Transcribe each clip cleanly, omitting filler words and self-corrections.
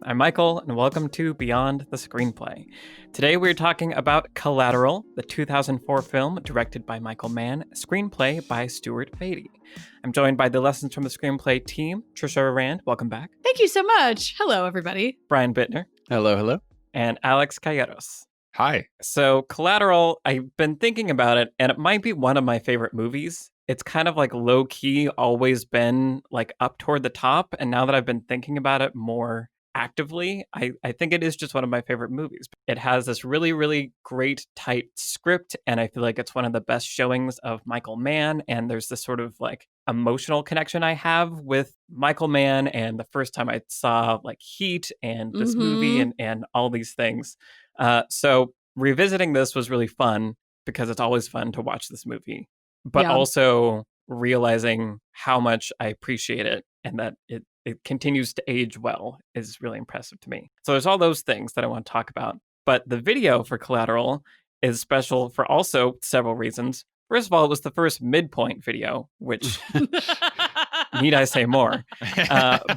I'm Michael, and welcome to Beyond the Screenplay. Today we're talking about Collateral, the 2004 film directed by Michael Mann, screenplay by Stuart Beatty. I'm joined by the Lessons from the Screenplay team, Trisha Rand, welcome back. Thank you so much. Hello, everybody. Brian Bittner. Hello, hello. And Alex Calleros. Hi. So Collateral, I've been thinking about it, and it might be one of my favorite movies. It's kind of like low-key always been like up toward the top, and now that I've been thinking about it more actively, I think it is just one of my favorite movies. It has this really, really great, tight script, and I feel like it's one of the best showings of Michael Mann, and there's this sort of like emotional connection I have with Michael Mann, and the first time I saw like Heat and this movie and all these things. So revisiting this was really fun because it's always fun to watch this movie, but also realizing how much I appreciate it and that it continues to age well is really impressive to me. So there's all those things that I want to talk about. But the video for Collateral is special for also several reasons. First of all, it was the first midpoint video, which need I say more?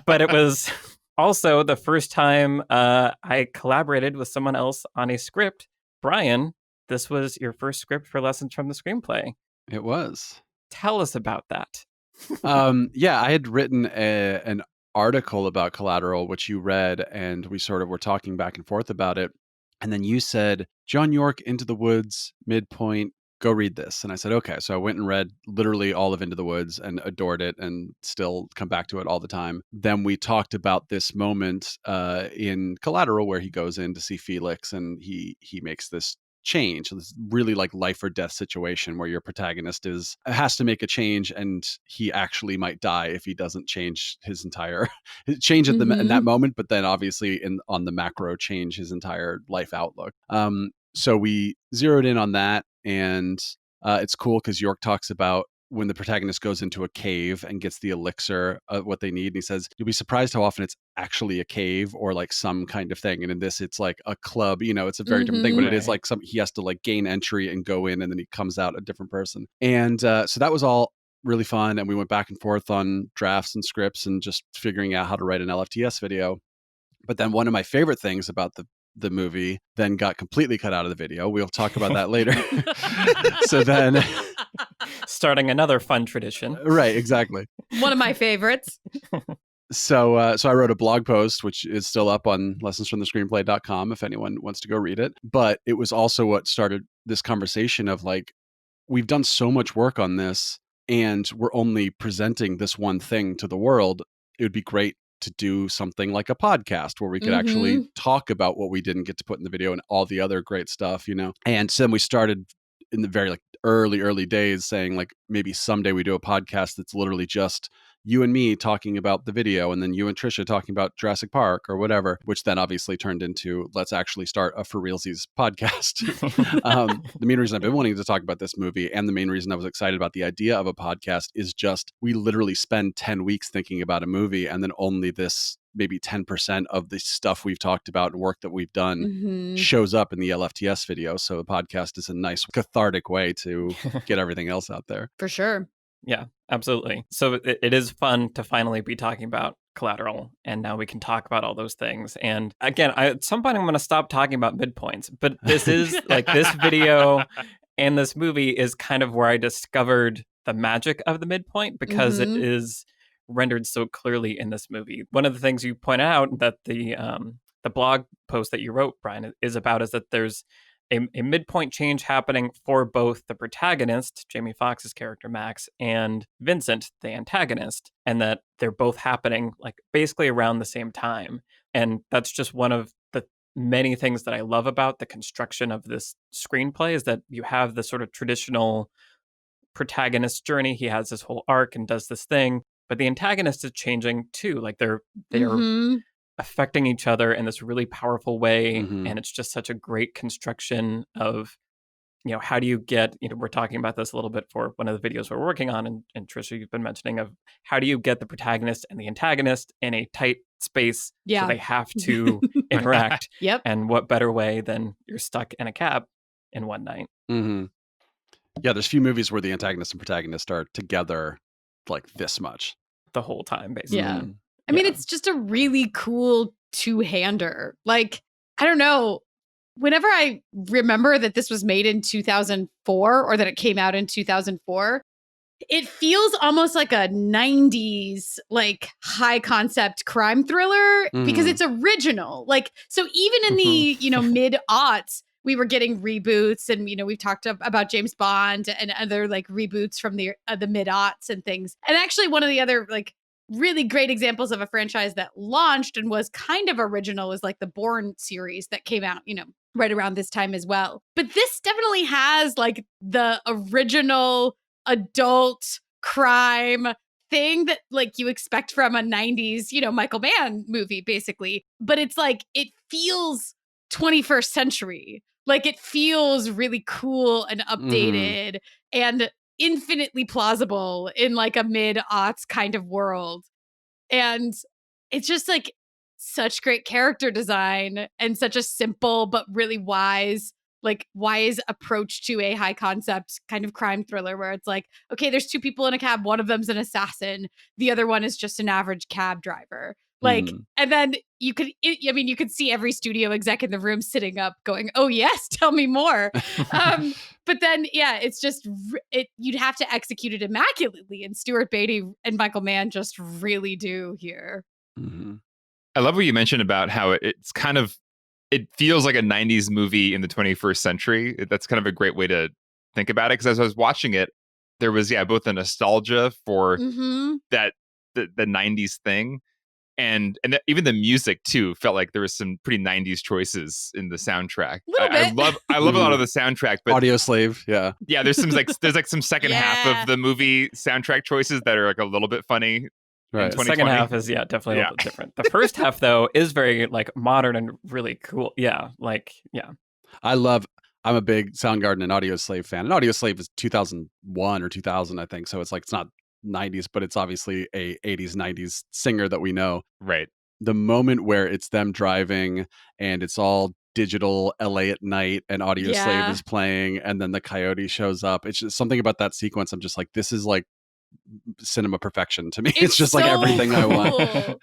But it was also the first time I collaborated with someone else on a script. Brian, this was your first script for Lessons from the Screenplay. It was. Tell us about that. I had written an article about Collateral, which you read, and we sort of were talking back and forth about it. And then you said, John York, Into the Woods, midpoint, go read this. And I said, okay. So I went and read literally all of Into the Woods and adored it and still come back to it all the time. Then we talked about this moment in Collateral where he goes in to see Felix and he makes this change. This really like life or death situation where your protagonist has to make a change and he actually might die if he doesn't change his entire change at in that moment, but then obviously on the macro change his entire life outlook. So we zeroed in on that, and it's cool because York talks about when the protagonist goes into a cave and gets the elixir of what they need. And he says, you'll be surprised how often it's actually a cave or like some kind of thing. And in this, it's like a club, it's a very different thing, but it is like he has to like gain entry and go in, and then he comes out a different person. And so that was all really fun. And we went back and forth on drafts and scripts and just figuring out how to write an LFTS video. But then one of my favorite things about the movie then got completely cut out of the video. We'll talk about that later. So then starting another fun tradition. Right, exactly. One of my favorites. So I wrote a blog post, which is still up on lessonsfromthescreenplay.com if anyone wants to go read it. But it was also what started this conversation of like, we've done so much work on this and we're only presenting this one thing to the world. It would be great to do something like a podcast where we could actually talk about what we didn't get to put in the video and all the other great stuff, And so then we started in the very like early days saying like maybe someday we do a podcast that's literally just you and me talking about the video, and then you and Trisha talking about Jurassic Park or whatever, which then obviously turned into let's actually start a For Realsies podcast. The main reason I've been wanting to talk about this movie and the main reason I was excited about the idea of a podcast is just we literally spend 10 weeks thinking about a movie, and then only this maybe 10% of the stuff we've talked about and work that we've done shows up in the LFTS video. So the podcast is a nice cathartic way to get everything else out there. For sure. Yeah, absolutely. So it is fun to finally be talking about Collateral, and now we can talk about all those things. And again, at some point I'm going to stop talking about midpoints, but this is like this video and this movie is kind of where I discovered the magic of the midpoint because it is rendered so clearly in this movie. One of the things you point out that the blog post that you wrote, Brian, is about is that there's a midpoint change happening for both the protagonist, Jamie Foxx's character Max, and Vincent, the antagonist, and that they're both happening like basically around the same time. And that's just one of the many things that I love about the construction of this screenplay is that you have the sort of traditional protagonist journey. He has this whole arc and does this thing, but the antagonist is changing too. Like they're affecting each other in this really powerful way. And it's just such a great construction of, how do you get, we're talking about this a little bit for one of the videos we're working on. And Trisha, you've been mentioning of how do you get the protagonist and the antagonist in a tight space so they have to interact. And what better way than you're stuck in a cab in one night. Yeah, there's few movies where the antagonist and protagonist are together like this much. The whole time, basically. Yeah. I mean, it's just a really cool two-hander. Like, I don't know. Whenever I remember that this was made in 2004 or that it came out in 2004, it feels almost like a 90s like high concept crime thriller because it's original. Like, so even in the, mid aughts, we were getting reboots, and we've talked about James Bond and other like reboots from the mid aughts and things. And actually one of the other like really great examples of a franchise that launched and was kind of original was like the Bourne series that came out, right around this time as well. But this definitely has like the original adult crime thing that like you expect from a 90s, Michael Mann movie basically. But it's like it feels 21st century. Like it feels really cool and updated and infinitely plausible in like a mid-aughts kind of world. And it's just like such great character design and such a simple but really wise approach to a high concept kind of crime thriller where it's like, okay, there's two people in a cab. One of them's an assassin. The other one is just an average cab driver. Like, and then you could see every studio exec in the room sitting up going, oh yes, tell me more. But then, yeah, it's just, you'd have to execute it immaculately. And Stuart Beatty and Michael Mann just really do here. I love what you mentioned about how it feels like a 90s movie in the 21st century. That's kind of a great way to think about it. Because as I was watching it, there was, both a nostalgia for that, the 90s thing. And even the music too felt like there was some pretty 90s choices in the soundtrack. I love a lot of the soundtrack, but Audio Slave, yeah. There's some second half of the movie soundtrack choices that are like a little bit funny. Right. The second half is definitely a little bit different. The first half though is very like modern and really cool. I'm a big Soundgarden and Audio Slave fan. And Audio Slave is 2001 or 2000, I think. So it's like it's not 90s, but it's obviously a 80s 90s singer that we know. Right. The moment where it's them driving and it's all digital LA at night and Audio Slave is playing and then the coyote shows up. It's just something about that sequence. I'm just like, this is like cinema perfection to me. It's just so like everything I want.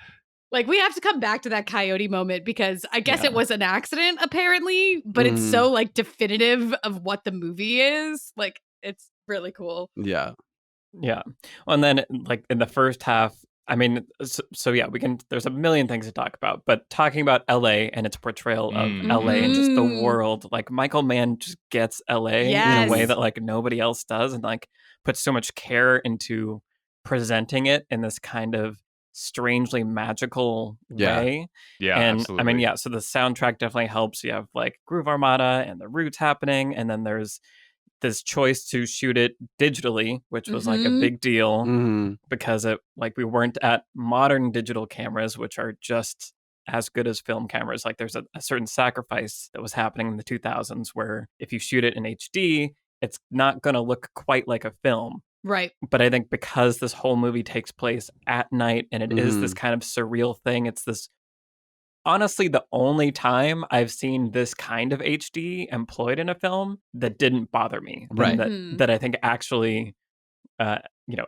Like we have to come back to that coyote moment because I guess it was an accident apparently, but it's so like definitive of what the movie is. Like it's really cool. Yeah. Yeah. Well, and then like in the first half, I mean, we can, there's a million things to talk about, but talking about LA and its portrayal of LA and just the world, like Michael Mann just gets LA in a way that like nobody else does and like puts so much care into presenting it in this kind of strangely magical way. Yeah, and absolutely. I mean, so the soundtrack definitely helps. You have like Groove Armada and the Roots happening, and then there's this choice to shoot it digitally, which was like a big deal because we weren't at modern digital cameras, which are just as good as film cameras. Like there's a certain sacrifice that was happening in the 2000s where if you shoot it in HD, it's not going to look quite like a film. Right. But I think because this whole movie takes place at night and it is this kind of surreal thing, it's this honestly the only time I've seen this kind of HD employed in a film that didn't bother me. Right. That I think actually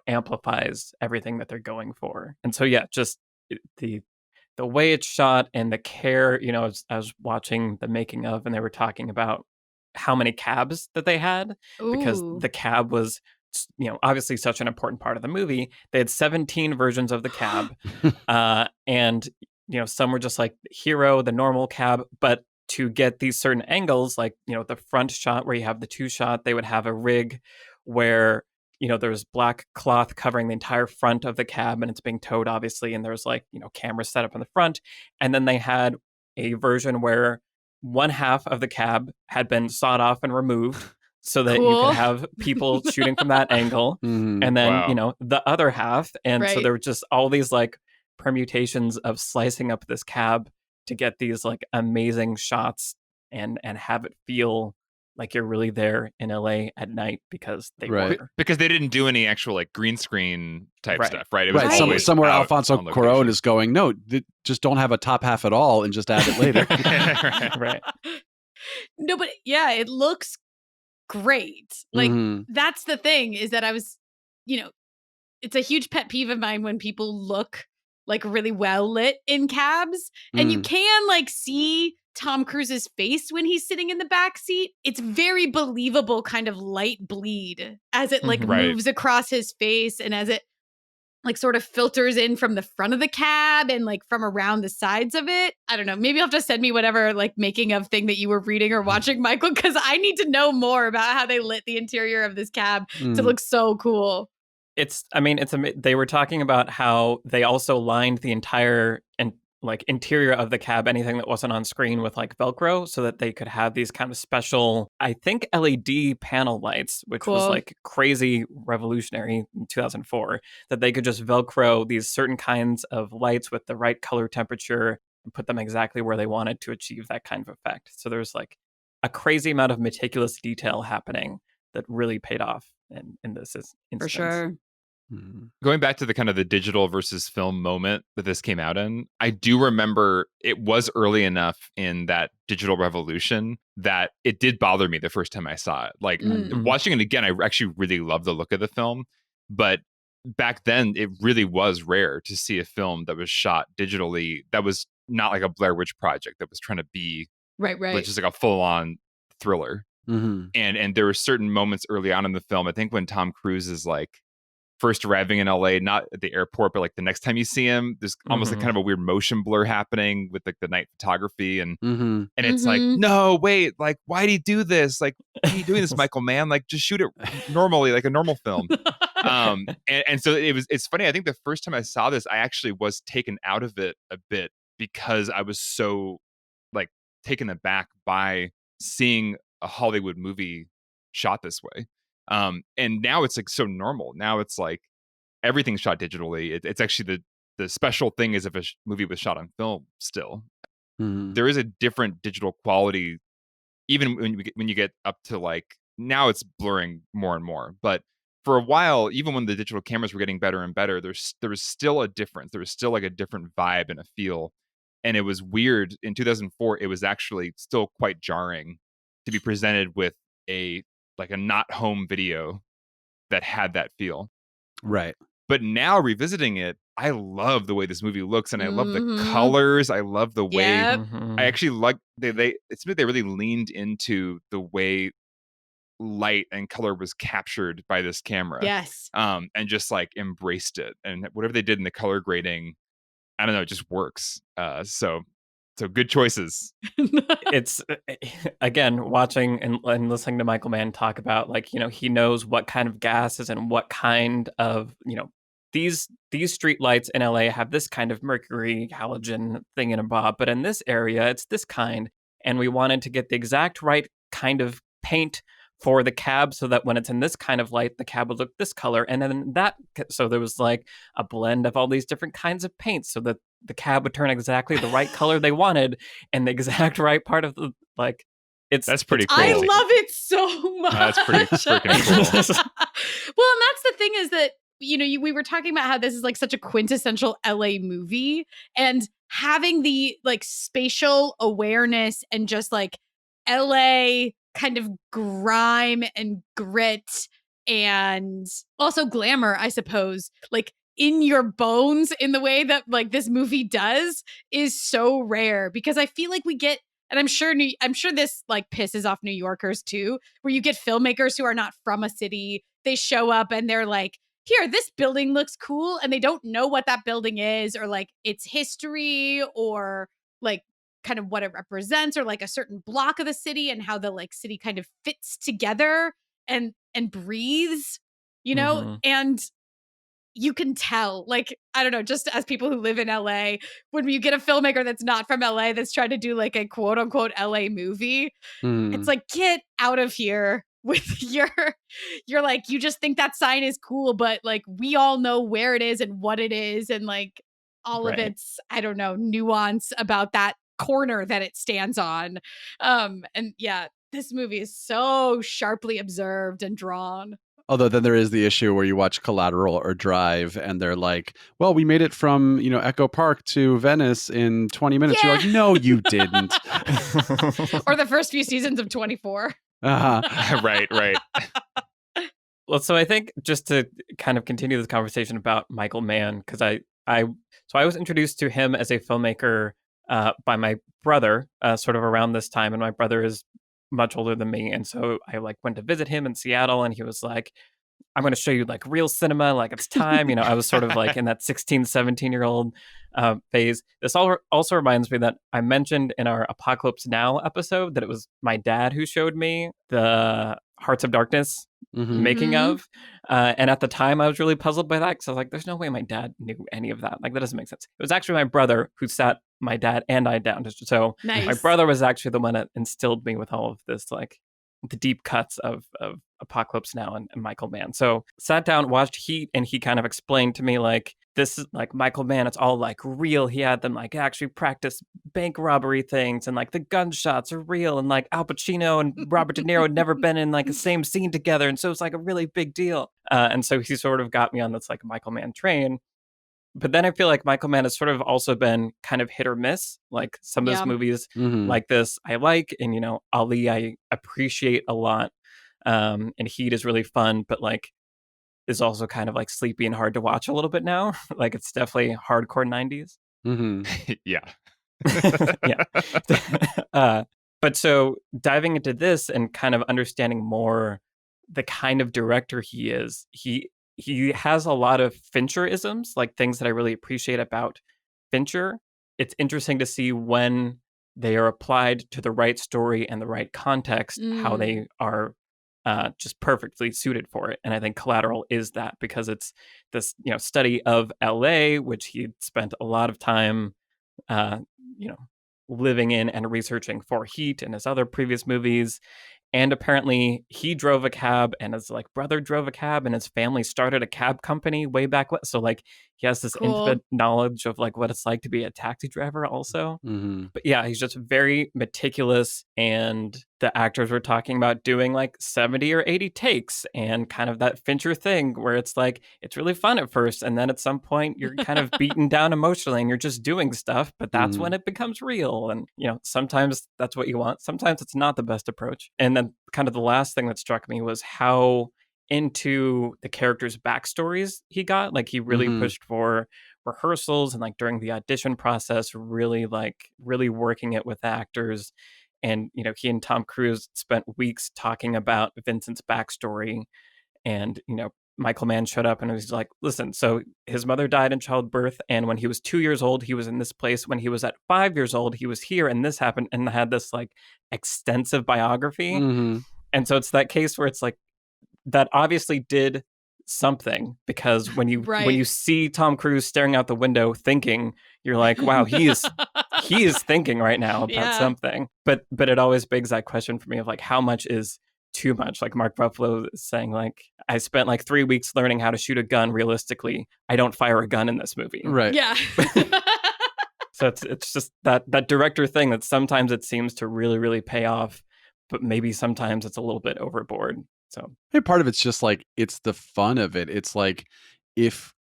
amplifies everything that they're going for. And so just the way it's shot and the care, I was watching the making of and they were talking about how many cabs that they had because the cab was obviously such an important part of the movie. They had 17 versions of the cab and some were just like Hero, the normal cab, but to get these certain angles, like, the front shot where you have the two shot, they would have a rig where, there's black cloth covering the entire front of the cab and it's being towed, obviously. And there's like, cameras set up in the front. And then they had a version where one half of the cab had been sawed off and removed so that you could have people shooting from that angle. And then, the other half. And so there were just all these like permutations of slicing up this cab to get these like amazing shots and have it feel like you're really there in LA at night because they were. Because they didn't do any actual like green screen type stuff, right? It was somewhere Alfonso Cuarón is going, no, just don't have a top half at all and just add it later. Right. No, but it looks great. Like that's the thing is that I was, it's a huge pet peeve of mine when people look like really well lit in cabs. And you can like see Tom Cruise's face when he's sitting in the back seat. It's very believable kind of light bleed as it like Right. moves across his face and as it like sort of filters in from the front of the cab and like from around the sides of it. I don't know. Maybe you'll have to send me whatever like making of thing that you were reading or watching, Michael, because I need to know more about how they lit the interior of this cab to look so cool. They were talking about how they also lined the entire and like interior of the cab, anything that wasn't on screen, with like Velcro, so that they could have these kind of special, I think, LED panel lights, which was like crazy revolutionary in 2004, that they could just Velcro these certain kinds of lights with the right color temperature and put them exactly where they wanted to achieve that kind of effect. So there's like a crazy amount of meticulous detail happening that really paid off in this instance. For sure. Going back to the kind of the digital versus film moment that this came out in, I do remember it was early enough in that digital revolution that it did bother me the first time I saw it. Like watching it again, I actually really loved the look of the film. But back then, it really was rare to see a film that was shot digitally that was not like a Blair Witch Project that was trying to be right, just like a full-on thriller. And there were certain moments early on in the film, I think when Tom Cruise is like first arriving in LA, not at the airport, but like the next time you see him, there's almost like kind of a weird motion blur happening with like the night photography. And it's like, no, wait, like, why'd he do this? Like, why are you doing this, Michael Mann? Like, just shoot it normally, like a normal film. And so it's funny. I think the first time I saw this, I actually was taken out of it a bit because I was so like taken aback by seeing a Hollywood movie shot this way. And now it's like so normal. Now it's like everything's shot digitally. It's actually the special thing is if a movie was shot on film still. There is a different digital quality, even when you get up to like, now it's blurring more and more. But for a while, even when the digital cameras were getting better and better, there was still a difference. There was still like a different vibe and a feel. And it was weird. In 2004, it was actually still quite jarring to be presented with a not home video that had that feel. Right. But now revisiting it, I love the way this movie looks, and I love the colors. I love the way I actually like they really leaned into the way light and color was captured by this camera. Yes. And just like embraced it. And whatever they did in the color grading, I don't know, it just works. So good choices. It's again watching and listening to Michael Mann talk about, like, you know, he knows what kind of gases and what kind of, you know, these street lights in LA have this kind of mercury halogen thing in a bob, but in this area it's this kind, and we wanted to get the exact right kind of paint for the cab so that when it's in this kind of light, the cab would look this color. And then so there was like a blend of all these different kinds of paints so that the cab would turn exactly the right color they wanted and the exact right part of the, like, that's pretty cool. I love it so much. That's pretty freaking cool. Well, and that's the thing is that, you know, we were talking about how this is like such a quintessential LA movie, and having the like spatial awareness and just like LA kind of grime and grit and also glamour, I suppose, like in your bones in the way that like this movie does is so rare, because I feel like we get, and I'm sure this like pisses off New Yorkers too, where you get filmmakers who are not from a city, they show up and they're like, here, this building looks cool, and they don't know what that building is or like its history or like kind of what it represents or like a certain block of the city and how the like city kind of fits together and breathes, you know? And you can tell, like, I don't know, just as people who live in LA, when you get a filmmaker that's not from LA that's trying to do like a quote unquote LA movie, it's like, get out of here with you're like, you just think that sign is cool, but like we all know where it is and what it is and like all of its, I don't know, nuance about that corner that it stands on. And yeah, this movie is so sharply observed and drawn. Although then there is the issue where you watch Collateral or Drive and they're like, well, we made it from, you know, Echo Park to Venice in 20 minutes. You're like, no, you didn't. Or the first few seasons of 24. Right. Well, so I think just to kind of continue this conversation about Michael Mann, because I was introduced to him as a filmmaker by my brother, sort of around this time, and my brother is much older than me, and so I like went to visit him in Seattle, and he was like, I'm going to show you like real cinema, like it's time. I was sort of like in that 16, 17-year-old phase. This also reminds me that I mentioned in our Apocalypse Now episode that it was my dad who showed me the Hearts of Darkness making of. And at the time, I was really puzzled by that because I was like, there's no way my dad knew any of that. Like, that doesn't make sense. It was actually my brother who sat my dad and I down. So Nice. My brother was actually the one that instilled me with all of this, like the deep cuts of Apocalypse Now and Michael Mann. So sat down, watched Heat, and he kind of explained to me like, this is like Michael Mann, it's all like real. He had them like actually practice bank robbery things, and like the gunshots are real, and like Al Pacino and Robert De Niro had never been in like the same scene together, and so it's like a really big deal. And so he sort of got me on this like Michael Mann train. But then I feel like Michael Mann has sort of also been kind of hit or miss. Like some of his movies like this I like, and Ali I appreciate a lot. And Heat is really fun, but like is also kind of like sleepy and hard to watch a little bit now. Like it's definitely hardcore 90s. Yeah. Yeah. But so diving into this and kind of understanding more the kind of director he is, he has a lot of Fincher-isms, like things that I really appreciate about Fincher. It's interesting to see when they are applied to the right story and the right context, how they are just perfectly suited for it. And I think Collateral is that, because it's this, study of LA, which he spent a lot of time, living in and researching for Heat and his other previous movies. And apparently he drove a cab, and his like brother drove a cab, and his family started a cab company way back. So like he has this intimate knowledge of like what it's like to be a taxi driver also. But yeah, he's just very meticulous, and the actors were talking about doing like 70 or 80 takes, and kind of that Fincher thing where it's like, it's really fun at first, and then at some point you're kind of beaten down emotionally and you're just doing stuff, but that's when it becomes real. And, sometimes that's what you want. Sometimes it's not the best approach. And then kind of the last thing that struck me was how into the characters' backstories he got. Like he really pushed for rehearsals, and like during the audition process, really working it with actors. And, he and Tom Cruise spent weeks talking about Vincent's backstory. And, Michael Mann showed up and was like, listen, so his mother died in childbirth, and when he was 2 years old, he was in this place. When he was at 5 years old, he was here, and this happened, and had this like extensive biography. And so it's that case where it's like, that obviously did something, because when you see Tom Cruise staring out the window thinking, you're like, wow, he is thinking right now about something. But it always begs that question for me of like, how much is too much? Like Mark Ruffalo is saying, like, I spent like 3 weeks learning how to shoot a gun realistically. I don't fire a gun in this movie. Right. Yeah. So it's just that director thing that sometimes it seems to really, really pay off, but maybe sometimes it's a little bit overboard. So part of it's just like, it's the fun of it. It's like, if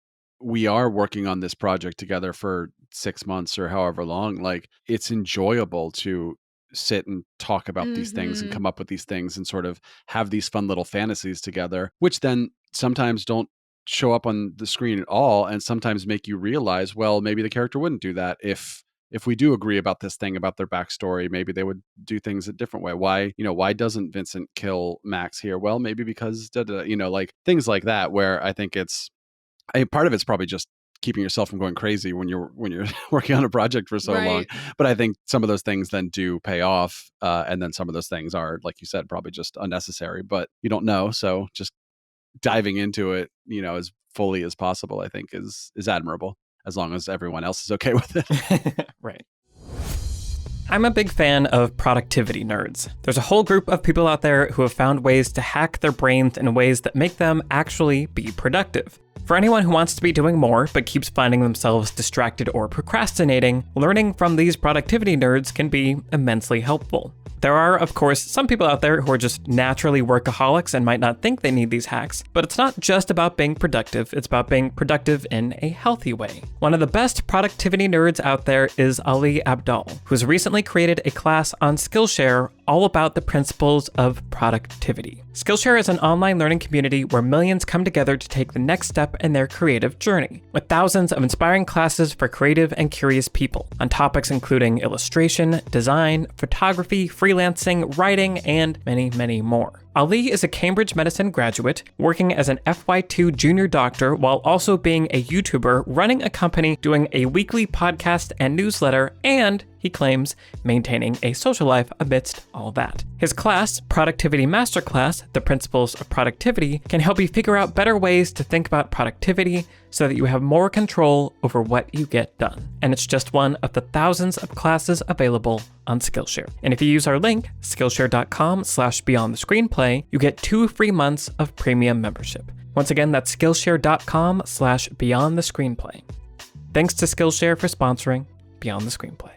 we are working on this project together for 6 months or however long, like it's enjoyable to sit and talk about these things and come up with these things and sort of have these fun little fantasies together, which then sometimes don't show up on the screen at all, and sometimes make you realize, well, maybe the character wouldn't do that if we do agree about this thing about their backstory. Maybe they would do things a different way. Why doesn't Vincent kill Max here? Well, maybe because like things like that, where I think part of it's probably just keeping yourself from going crazy when you're working on a project for so long. But I think some of those things then do pay off, and then some of those things are, like you said, probably just unnecessary. But you don't know, so just diving into it, as fully as possible, I think is admirable, as long as everyone else is okay with it. Right. I'm a big fan of productivity nerds. There's a whole group of people out there who have found ways to hack their brains in ways that make them actually be productive. For anyone who wants to be doing more but keeps finding themselves distracted or procrastinating, learning from these productivity nerds can be immensely helpful. There are, of course, some people out there who are just naturally workaholics and might not think they need these hacks, but it's not just about being productive, it's about being productive in a healthy way. One of the best productivity nerds out there is Ali Abdal, who's recently created a class on Skillshare all about the principles of productivity. Skillshare is an online learning community where millions come together to take the next step in their creative journey, with thousands of inspiring classes for creative and curious people on topics including illustration, design, photography, freelancing, writing, and many, many more. Ali is a Cambridge medicine graduate working as an FY2 junior doctor while also being a YouTuber, running a company, doing a weekly podcast and newsletter, and, he claims, maintaining a social life amidst all that. His class, Productivity Masterclass, The Principles of Productivity, can help you figure out better ways to think about productivity so that you have more control over what you get done. And it's just one of the thousands of classes available on Skillshare. And if you use our link, skillshare.com/beyondthescreenplay, you get 2 free months of premium membership. Once again, that's skillshare.com/beyondthescreenplay. Thanks to Skillshare for sponsoring Beyond the Screenplay.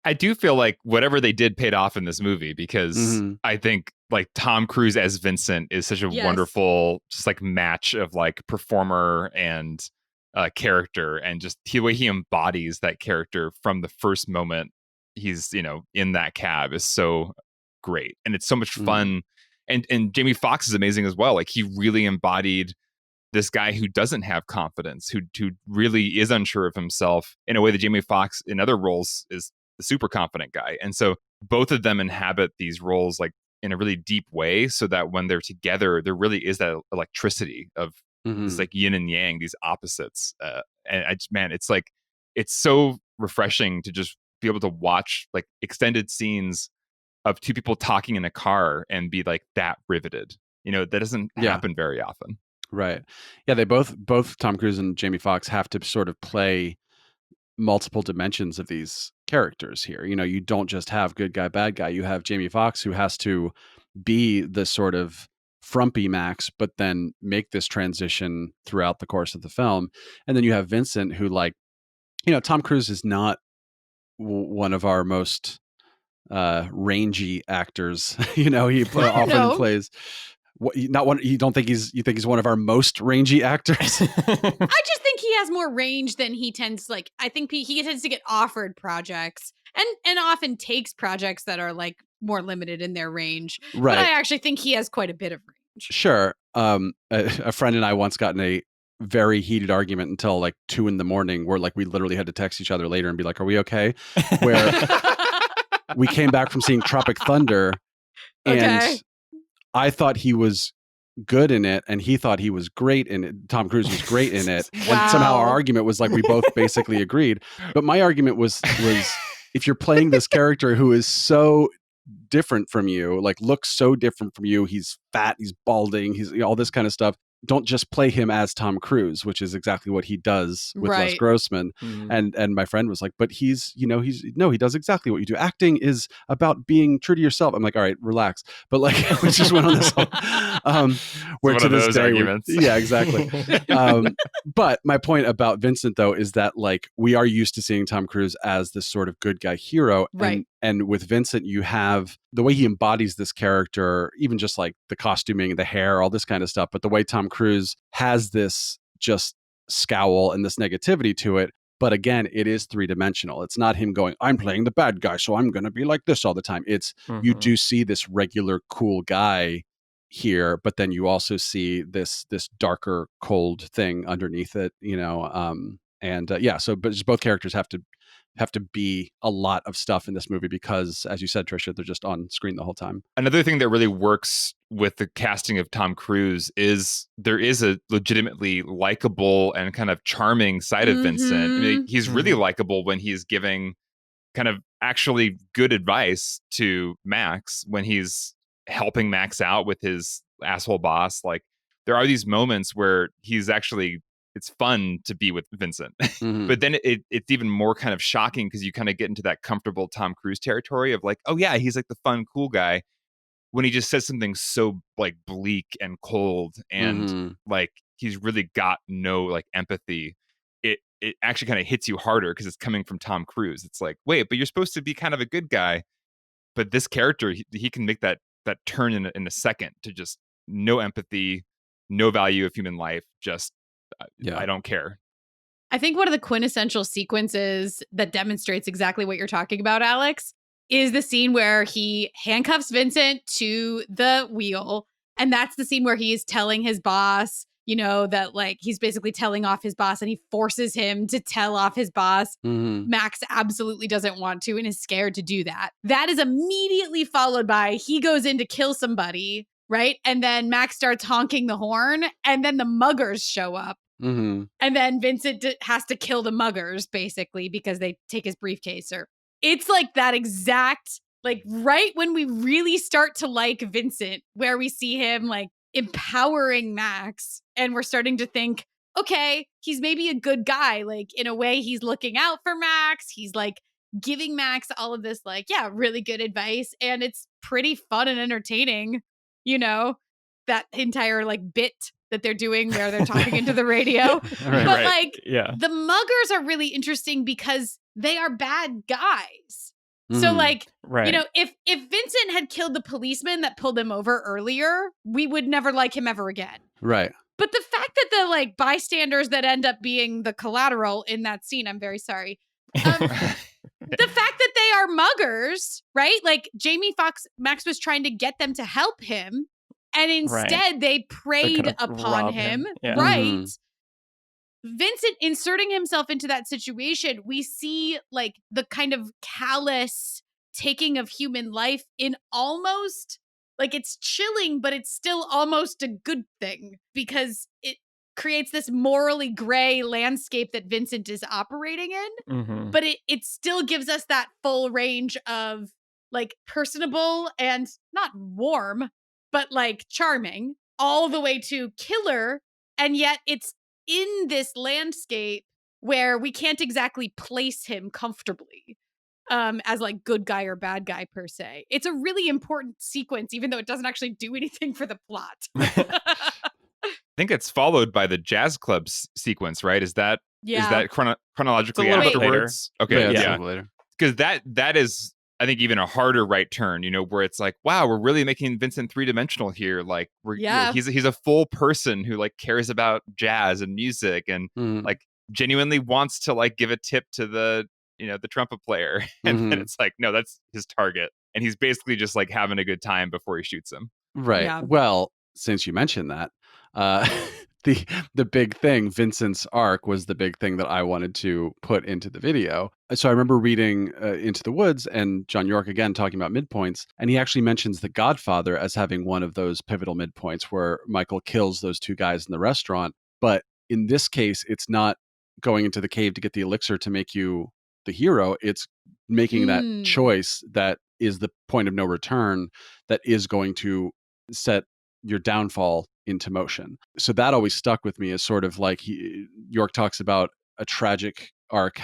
I do feel like whatever they did paid off in this movie, because I think like Tom Cruise as Vincent is such a wonderful just like match of like performer and character, and just the way he embodies that character from the first moment he's, you know, in that cab is so great, and it's so much fun. And Jamie Foxx is amazing as well. Like he really embodied this guy who doesn't have confidence, who really is unsure of himself in a way that Jamie Foxx in other roles is the super confident guy. And so both of them inhabit these roles like in a really deep way, so that when they're together, there really is that electricity of this like yin and yang, these opposites. And I just, man, it's like, it's so refreshing to just be able to watch like extended scenes of two people talking in a car and be like that riveted. You know, that doesn't happen very often. Right. Yeah, they both Tom Cruise and Jamie Foxx have to sort of play multiple dimensions of these characters here. You know, you don't just have good guy, bad guy. You have Jamie Foxx, who has to be the sort of frumpy Max, but then make this transition throughout the course of the film. And then you have Vincent, who, like, you know, Tom Cruise is not one of our most rangy actors. You know, he often plays... Not one. You don't think you think he's one of our most rangy actors? I just think he has more range than he tends. Like, I think he tends to get offered projects and often takes projects that are like more limited in their range. Right. But I actually think he has quite a bit of range. Sure. A friend and I once got in a very heated argument until like 2 a.m, where like we literally had to text each other later and be like, "Are we okay?" Where we came back from seeing Tropic Thunder, and I thought he was good in it, and he thought he was great in it. Tom Cruise was great in it. Wow. And somehow our argument was like we both basically agreed. But my argument was if you're playing this character who is so different from you, like looks so different from you, he's fat, he's balding, he's, you know, all this kind of stuff. Don't just play him as Tom Cruise, which is exactly what he does with Les Grossman. And my friend was like, but he does exactly what you do. Acting is about being true to yourself. I'm like, all right, relax. But like, we just went on this whole, where to this day, yeah, exactly. But my point about Vincent, though, is that like we are used to seeing Tom Cruise as this sort of good guy hero. Right. And with Vincent, you have the way he embodies this character, even just like the costuming, the hair, all this kind of stuff. But the way Tom Cruise has this just scowl and this negativity to it. But again, it is 3-dimensional. It's not him going, I'm playing the bad guy, so I'm going to be like this all the time. It's you do see this regular cool guy here, but then you also see this darker, cold thing underneath it, you know. So but just both characters have to be a lot of stuff in this movie because, as you said, Trisha, they're just on screen the whole time. Another thing that really works with the casting of Tom Cruise is there is a legitimately likable and kind of charming side of Vincent. I mean, he's really likable when he's giving kind of actually good advice to Max, when he's helping Max out with his asshole boss. Like, there are these moments where he's actually, it's fun to be with Vincent. But then it's even more kind of shocking because you kind of get into that comfortable Tom Cruise territory of like, oh yeah, he's like the fun, cool guy, when he just says something so like bleak and cold and like he's really got no like empathy. It actually kind of hits you harder because it's coming from Tom Cruise. It's like, wait, but you're supposed to be kind of a good guy. But this character, he can make that turn in a second to just no empathy, no value of human life, just I don't care. I think one of the quintessential sequences that demonstrates exactly what you're talking about, Alex, is the scene where he handcuffs Vincent to the wheel. And that's the scene where he is telling his boss, that like he's basically telling off his boss and he forces him to tell off his boss. Max absolutely doesn't want to and is scared to do that. That is immediately followed by he goes in to kill somebody, right? And then Max starts honking the horn and then the muggers show up. And then Vincent has to kill the muggers basically because they take his briefcase. Or it's like that exact, like right when we really start to like Vincent, where we see him like empowering Max and we're starting to think, okay, he's maybe a good guy. Like in a way, he's looking out for Max. He's like giving Max all of this, like, yeah, really good advice. And it's pretty fun and entertaining, that entire like bit that they're doing where they're talking into the radio. But like, the muggers are really interesting because they are bad guys. So like, if Vincent had killed the policeman that pulled him over earlier, we would never like him ever again. Right. But the fact that the like bystanders that end up being the collateral in that scene, I'm very sorry. The fact that they are muggers, right? Like Max was trying to get them to help him. And instead they preyed upon him. Yeah. Right. Vincent inserting himself into that situation, we see like the kind of callous taking of human life in almost like it's chilling, but it's still almost a good thing because it creates this morally gray landscape that Vincent is operating in. But it still gives us that full range of like personable and not warm, but like charming, all the way to killer. And yet it's in this landscape where we can't exactly place him comfortably as like good guy or bad guy per se. It's a really important sequence, even though it doesn't actually do anything for the plot. I think it's followed by the jazz club sequence, right? Is that chronologically It's a little bit afterwards? Okay, yeah. Later. Because that is, I think, even a harder right turn, where it's like, wow, we're really making Vincent three-dimensional here. Like, he's a full person who like cares about jazz and music and like genuinely wants to like give a tip to the the trumpet player, and then it's like, no, that's his target, and he's basically just like having a good time before he shoots him. Right. Yeah. Well, since you mentioned that, the big thing, Vincent's arc, was the big thing that I wanted to put into the video. So I remember reading Into the Woods and John York again talking about midpoints, and he actually mentions The Godfather as having one of those pivotal midpoints where Michael kills those two guys in the restaurant. But in this case, it's not going into the cave to get the elixir to make you the hero. It's making that choice that is the point of no return that is going to set your downfall into motion. So that always stuck with me as sort of like York talks about a tragic arc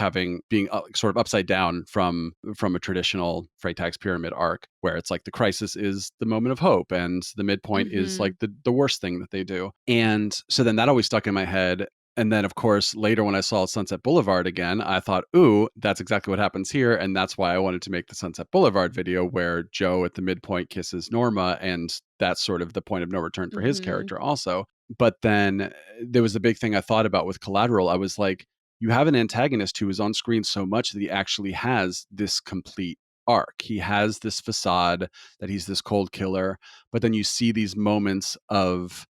being sort of upside down from a traditional Freytag's pyramid arc, where it's like the crisis is the moment of hope and the midpoint is like the worst thing that they do. And so then that always stuck in my head. And then, of course, later when I saw Sunset Boulevard again, I thought, ooh, that's exactly what happens here. And that's why I wanted to make the Sunset Boulevard video where Joe at the midpoint kisses Norma. And that's sort of the point of no return for his character also. But then there was a big thing I thought about with Collateral. I was like, you have an antagonist who is on screen so much that he actually has this complete arc. He has this facade that he's this cold killer. But then you see these moments of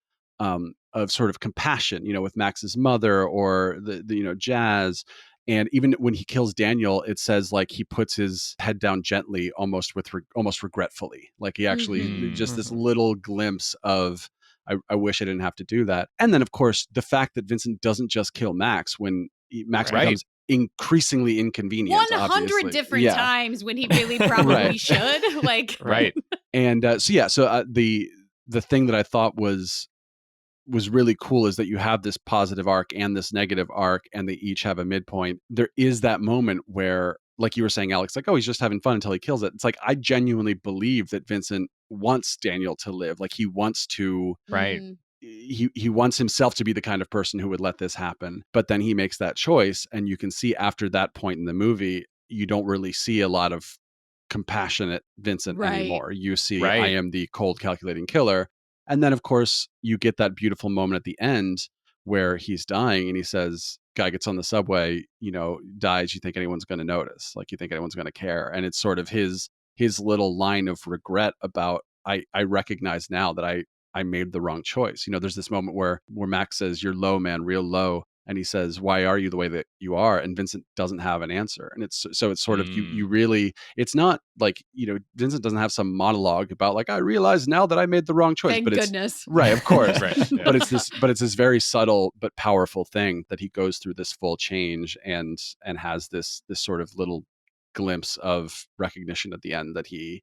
sort of compassion, with Max's mother or the Jazz. And even when he kills Daniel, it says like he puts his head down gently, almost regretfully. Like he actually just this little glimpse of, I wish I didn't have to do that. And then, of course, the fact that Vincent doesn't just kill Max when Max becomes increasingly inconvenient. 100 different times when he really probably should. Like, And the thing that I thought was really cool is that you have this positive arc and this negative arc, and they each have a midpoint. There is that moment where, like you were saying, Alex, like, oh, he's just having fun until he kills it. It's like, I genuinely believe that Vincent wants Daniel to live. Like he wants to, he wants himself to be the kind of person who would let this happen. But then he makes that choice. And you can see after that point in the movie, you don't really see a lot of compassionate Vincent anymore. You see, I am the cold, calculating killer. And then, of course, you get that beautiful moment at the end where he's dying and he says, guy gets on the subway, dies. You think anyone's going to notice? Like, you think anyone's going to care? And it's sort of his his little line of regret about, I recognize now that I made the wrong choice. You know, there's this moment where Max says, "You're low, man, real low." And he says, "Why are you the way that you are?" And Vincent doesn't have an answer. And it's sort of, you really, it's not like, you know, Vincent doesn't have some monologue about like, I realize now that I made the wrong choice. Thank but goodness. It's right, of course. Right, yeah. But it's this very subtle but powerful thing that he goes through this full change and has this sort of little glimpse of recognition at the end that he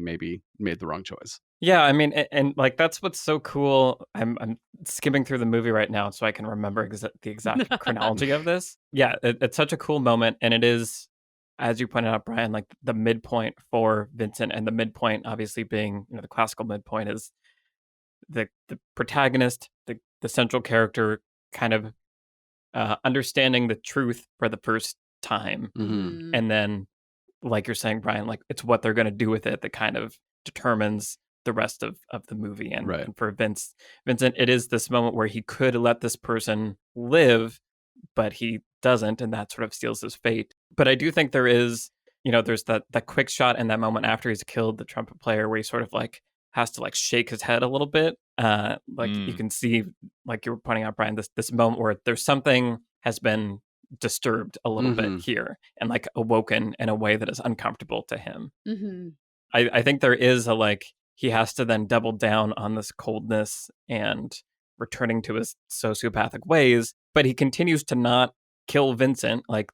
maybe made the wrong choice. Yeah, I mean, and like that's what's so cool. I'm skimming through the movie right now so I can remember the exact chronology of this. Yeah, it's such a cool moment, and it is, as you pointed out, Brian, like the midpoint for Vincent, and the midpoint obviously being, you know, the classical midpoint is the protagonist, the central character, kind of understanding the truth for the first time, Mm-hmm. and then, like you're saying, Brian, like it's what they're going to do with it that kind of determines the rest of the movie. And, Right. and for Vincent, it is this moment where he could let this person live, but he doesn't, and that sort of seals his fate. But I do think there is, you know, there's that quick shot in that moment after he's killed the trumpet player where he sort of like has to like shake his head a little bit. You can see, like you were pointing out, Brian, this moment where there's something has been disturbed a little bit here and like awoken in a way that is uncomfortable to him. I think there is a like, he has to then double down on this coldness and returning to his sociopathic ways, but he continues to not kill Vincent. Like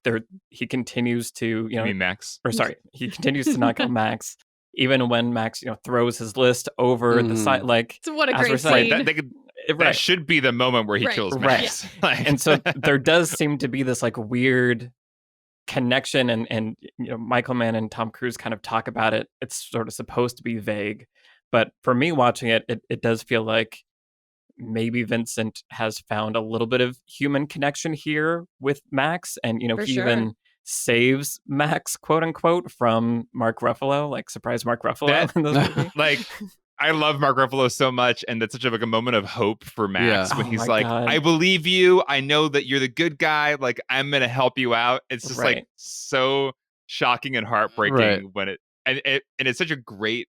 he continues to, you You know, mean Max? or sorry, he continues to not kill Max, even when Max, you know, throws his list over the side. Like, So what a as we're great saying, scene. That should be the moment where he kills Max. Like, And so there does seem to be this like weird connection, and you know, Michael Mann and Tom Cruise kind of talk about it. It's sort of supposed to be vague, but for me watching it, it does feel like maybe Vincent has found a little bit of human connection here with Max, and you know, For he sure. even saves Max, quote unquote, from Mark Ruffalo, like surprise Mark Ruffalo in this movie. Like, I love Mark Ruffalo so much, and that's such a moment of hope for Max when he's like, God. I believe you. I know that you're the good guy. Like, I'm gonna help you out. It's just like so shocking and heartbreaking when and it's such a great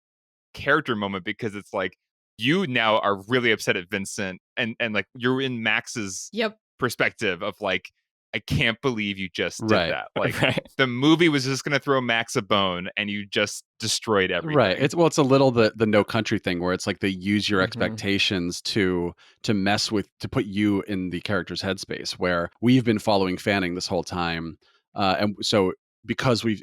character moment because it's like you now are really upset at Vincent and like you're in Max's perspective of like, I can't believe you just did that. Like the movie was just going to throw Max a bone and you just destroyed everything. Right. It's a little the No Country thing where it's like they use your expectations to mess with, to put you in the character's headspace, where we've been following Fanning this whole time. And so because we've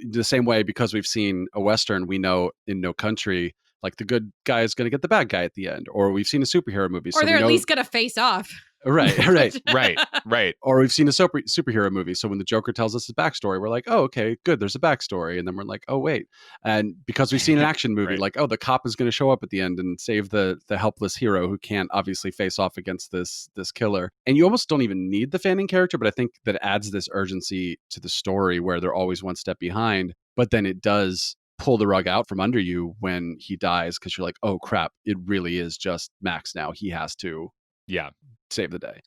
seen a Western, we know in No Country, like the good guy is going to get the bad guy at the end, or we've seen a superhero movie. Or they're at least going to face off. Right. Right. Or we've seen a superhero movie. So when the Joker tells us his backstory, we're like, oh, okay, good. There's a backstory. And then we're like, oh, wait. And because we've seen an action movie, like, oh, the cop is going to show up at the end and save the helpless hero who can't obviously face off against this killer. And you almost don't even need the Fanning character, but I think that adds this urgency to the story where they're always one step behind. But then it does pull the rug out from under you when he dies, because you're like, oh, crap, it really is just Max now. He has to save the day.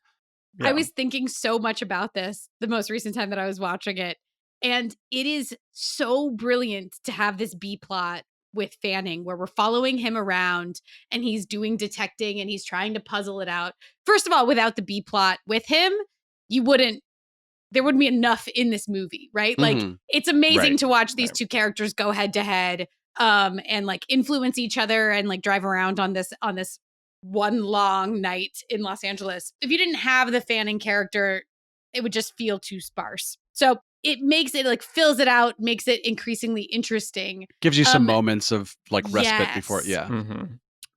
I was thinking so much about this the most recent time that I was watching it. And it is so brilliant to have this B plot with Fanning where we're following him around and he's doing detecting and he's trying to puzzle it out. First of all, without the B plot with him, there wouldn't be enough in this movie, right? Like it's amazing to watch these two characters go head to head and like influence each other and like drive around on this one long night in Los Angeles. If you didn't have the Fanning character, it would just feel too sparse. So it makes it like fills it out, makes it increasingly interesting. Gives you some moments of like respite before. Yeah.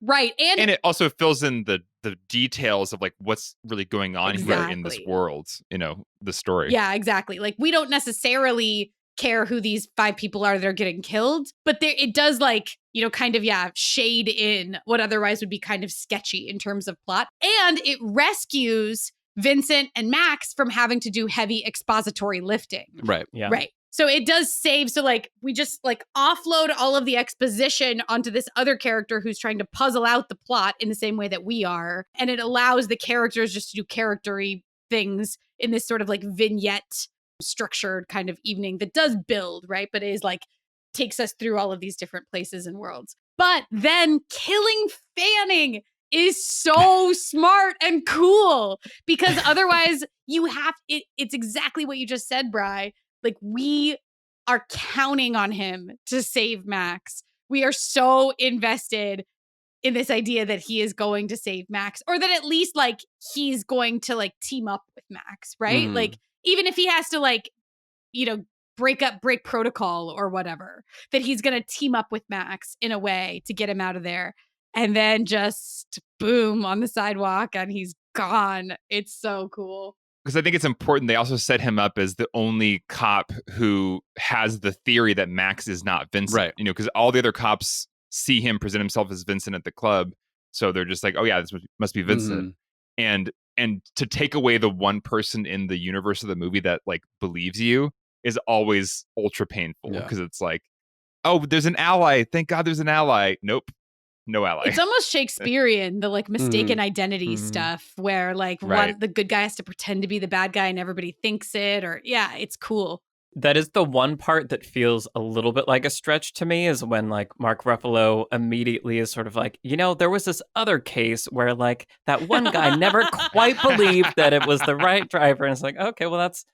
Right. And it also fills in the details of like what's really going on here in this world, you know, the story. Yeah, exactly. Like we don't necessarily care who these 5 people are that are getting killed, but it does like, you know, kind of, shade in what otherwise would be kind of sketchy in terms of plot. And it rescues Vincent and Max from having to do heavy expository lifting. Right. Yeah. Right. So it does save. So like we just like offload all of the exposition onto this other character who's trying to puzzle out the plot in the same way that we are. And it allows the characters just to do character-y things in this sort of like vignette structured kind of evening that does build, right? But it is like takes us through all of these different places and worlds. But then killing Fanning is so smart and cool, because otherwise you have it's exactly what you just said, Bri. Like, we are counting on him to save Max. We are so invested in this idea that he is going to save Max, or that at least like he's going to like team up with Max, right? Like, even if he has to like, you know, break protocol or whatever, that he's going to team up with Max in a way to get him out of there. And then just boom on the sidewalk and he's gone. It's so cool. Because I think it's important. They also set him up as the only cop who has the theory that Max is not Vincent. Right. You know, because all the other cops see him present himself as Vincent at the club. So they're just like, oh yeah, this must be Vincent. And to take away the one person in the universe of the movie that like believes you is always ultra painful, because it's like, oh, there's an ally. Thank God there's an ally. Nope. No ally. It's almost Shakespearean, the like mistaken identity stuff, where like the good guy has to pretend to be the bad guy and everybody thinks it, or it's cool. That is the one part that feels a little bit like a stretch to me, is when like Mark Ruffalo immediately is sort of like, you know, there was this other case where like that one guy never quite believed that it was the right driver. And it's like, okay, well, that's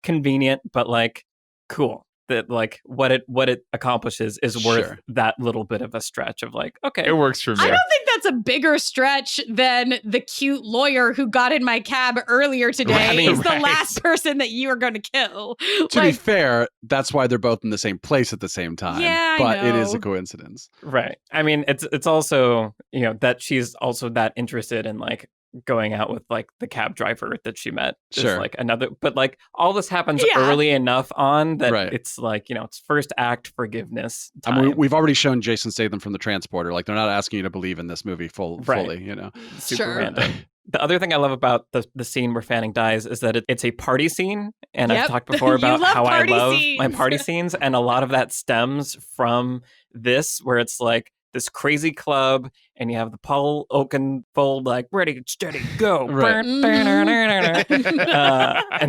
convenient, but like cool. That like what it accomplishes is worth that little bit of a stretch of like, okay, it works for me. I don't think that's a bigger stretch than the cute lawyer who got in my cab earlier today is the last person that you are going to kill. To be fair, that's why they're both in the same place at the same time. Yeah, but I know. It is a coincidence, right? I mean, it's also, you know, that she's also that interested in like going out with like the cab driver that she met. Sure. Like another, but like all this happens early enough on that it's like, you know, it's first act forgiveness time. I mean, we've already shown Jason Statham from The Transporter. Like, they're not asking you to believe in this movie fully, you know. Super random. The other thing I love about the scene where Fanning dies is that it's a party scene. And I've talked before about how I love my party scenes. And a lot of that stems from this, where it's like this crazy club and you have the Paul Oakenfold, like, ready, steady, go. And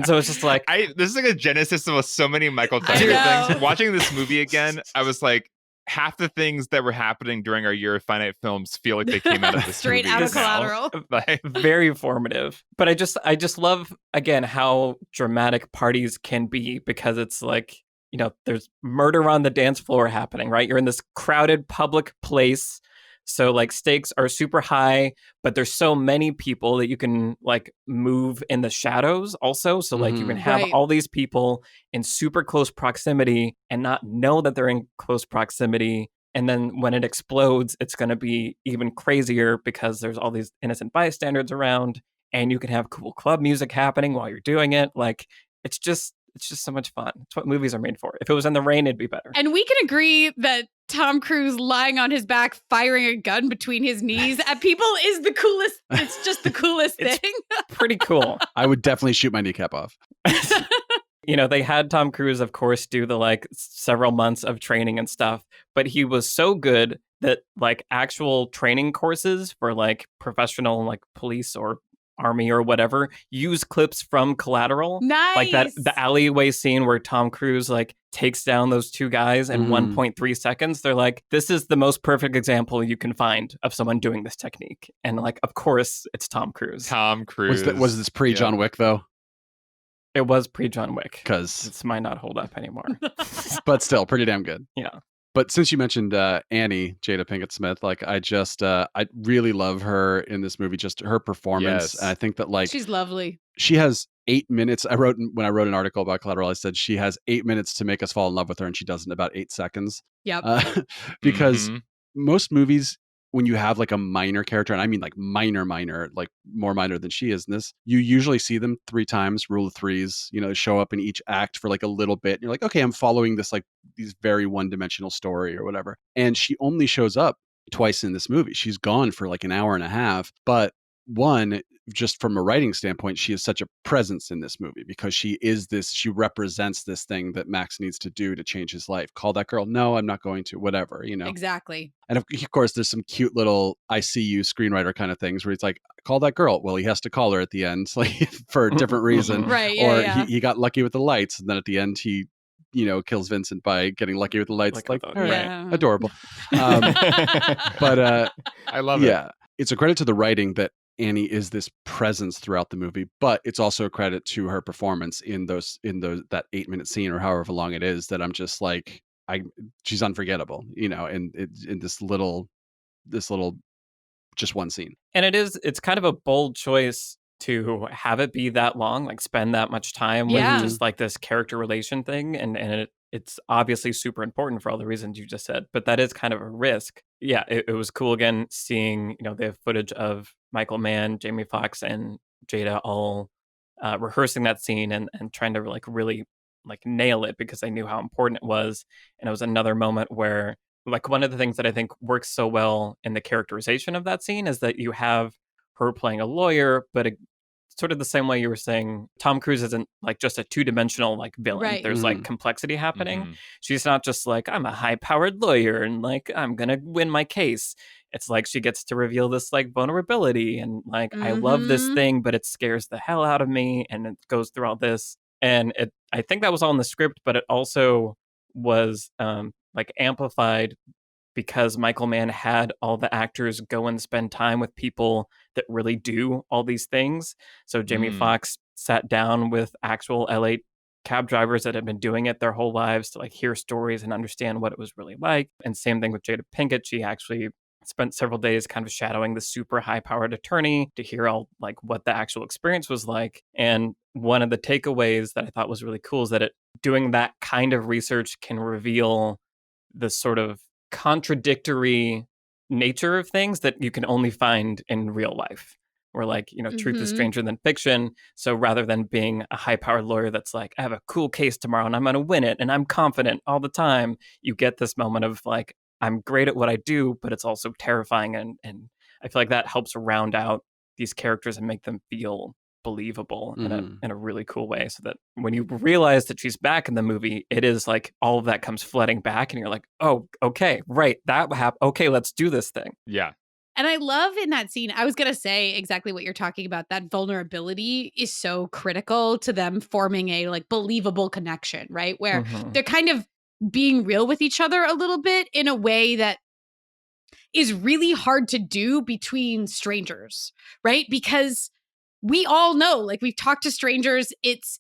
so it's just like... this is like a genesis of so many Michael Tucker things. Watching this movie again, I was like, half the things that were happening during our year of finite films feel like they came out of this straight movie out of Collateral. Very formative. But I just love, again, how dramatic parties can be, because it's like, you know, there's murder on the dance floor happening, right? You're in this crowded public place. So like stakes are super high, but there's so many people that you can like move in the shadows also. So like you can have all these people in super close proximity and not know that they're in close proximity. And then when it explodes, it's going to be even crazier because there's all these innocent bystanders around, and you can have cool club music happening while you're doing it. Like, it's just so much fun. It's what movies are made for. If it was in the rain, it'd be better. And we can agree that Tom Cruise lying on his back, firing a gun between his knees at people is the coolest. It's just the coolest thing. Pretty cool. I would definitely shoot my kneecap off. You know, they had Tom Cruise, of course, do the like several months of training and stuff, but he was so good that like actual training courses for like professional like police or army or whatever use clips from Collateral. Nice. Like that, the alleyway scene where Tom Cruise like takes down those two guys in 1.3 seconds. They're like, this is the most perfect example you can find of someone doing this technique. And like, of course, it's Tom Cruise. Tom Cruise. Was this pre-John Wick, though? It was pre-John Wick. Because this might not hold up anymore. But still, pretty damn good. Yeah. But since you mentioned Annie, Jada Pinkett Smith, like I really love her in this movie, just her performance. Yes. And I think that like she's lovely. She has 8 minutes. When I wrote an article about Collateral, I said she has 8 minutes to make us fall in love with her, and she does it in about 8 seconds. Yep. Because most movies, when you have like a minor character, and I mean like minor, like more minor than she is in this, you usually see them 3 times, rule of threes, you know, show up in each act for like a little bit. And you're like, okay, I'm following this like these very one-dimensional story or whatever. And she only shows up twice in this movie. She's gone for like an hour and a half. But one, just from a writing standpoint, she is such a presence in this movie because she represents this thing that Max needs to do to change his life. Call that girl. No, I'm not going to, whatever, you know? Exactly. And of course, there's some cute little I see you screenwriter kind of things where it's like, call that girl. Well, he has to call her at the end like, for a different reason. Right. Or he got lucky with the lights. And then at the end, he kills Vincent by getting lucky with the lights. Like, All right, yeah. adorable. But I love it. yeah, it's a credit to the writing that Annie is this presence throughout the movie, but it's also a credit to her performance in that 8-minute scene or however long it is, that I'm just like, she's unforgettable, and in this little just one scene. And it's kind of a bold choice to have it be that long, like spend that much time with Yeah. just like this character relation thing. And it's obviously super important for all the reasons you just said, but that is kind of a risk. Yeah, it was cool again seeing, they have footage of Michael Mann, Jamie Foxx, and Jada all rehearsing that scene and trying to like really like nail it because they knew how important it was. And it was another moment where like one of the things that I think works so well in the characterization of that scene is that you have her playing a lawyer, but sort of the same way you were saying, Tom Cruise isn't like just a two-dimensional like villain. Right. There's Mhm. like complexity happening. Mhm. She's not just like, I'm a high-powered lawyer and like I'm gonna win my case. It's like she gets to reveal this like vulnerability and like I love this Mhm. thing, but it scares the hell out of me, and it goes through all this. And I think that was all in the script, but it also was like amplified because Michael Mann had all the actors go and spend time with people that really do all these things. So Jamie Mm. Foxx sat down with actual LA cab drivers that had been doing it their whole lives to like hear stories and understand what it was really like. And same thing with Jada Pinkett. She actually spent several days kind of shadowing the super high powered attorney to hear all like what the actual experience was like. And one of the takeaways that I thought was really cool is that doing that kind of research can reveal the sort of contradictory nature of things that you can only find in real life. Where like, truth is Mhm. stranger than fiction. So rather than being a high-powered lawyer that's like, I have a cool case tomorrow and I'm going to win it and I'm confident all the time, you get this moment of like, I'm great at what I do, but it's also terrifying. And I feel like that helps round out these characters and make them feel believable Mhm. in a really cool way, so that when you realize that she's back in the movie, it is like all of that comes flooding back and you're like, oh, okay, right, that happened, okay, let's do this thing. Yeah. And I love in that scene, I was going to say exactly what you're talking about. That vulnerability is so critical to them forming a like believable connection, right? Where Mhm. they're kind of being real with each other a little bit in a way that is really hard to do between strangers, right? Because we all know, like we've talked to strangers, it's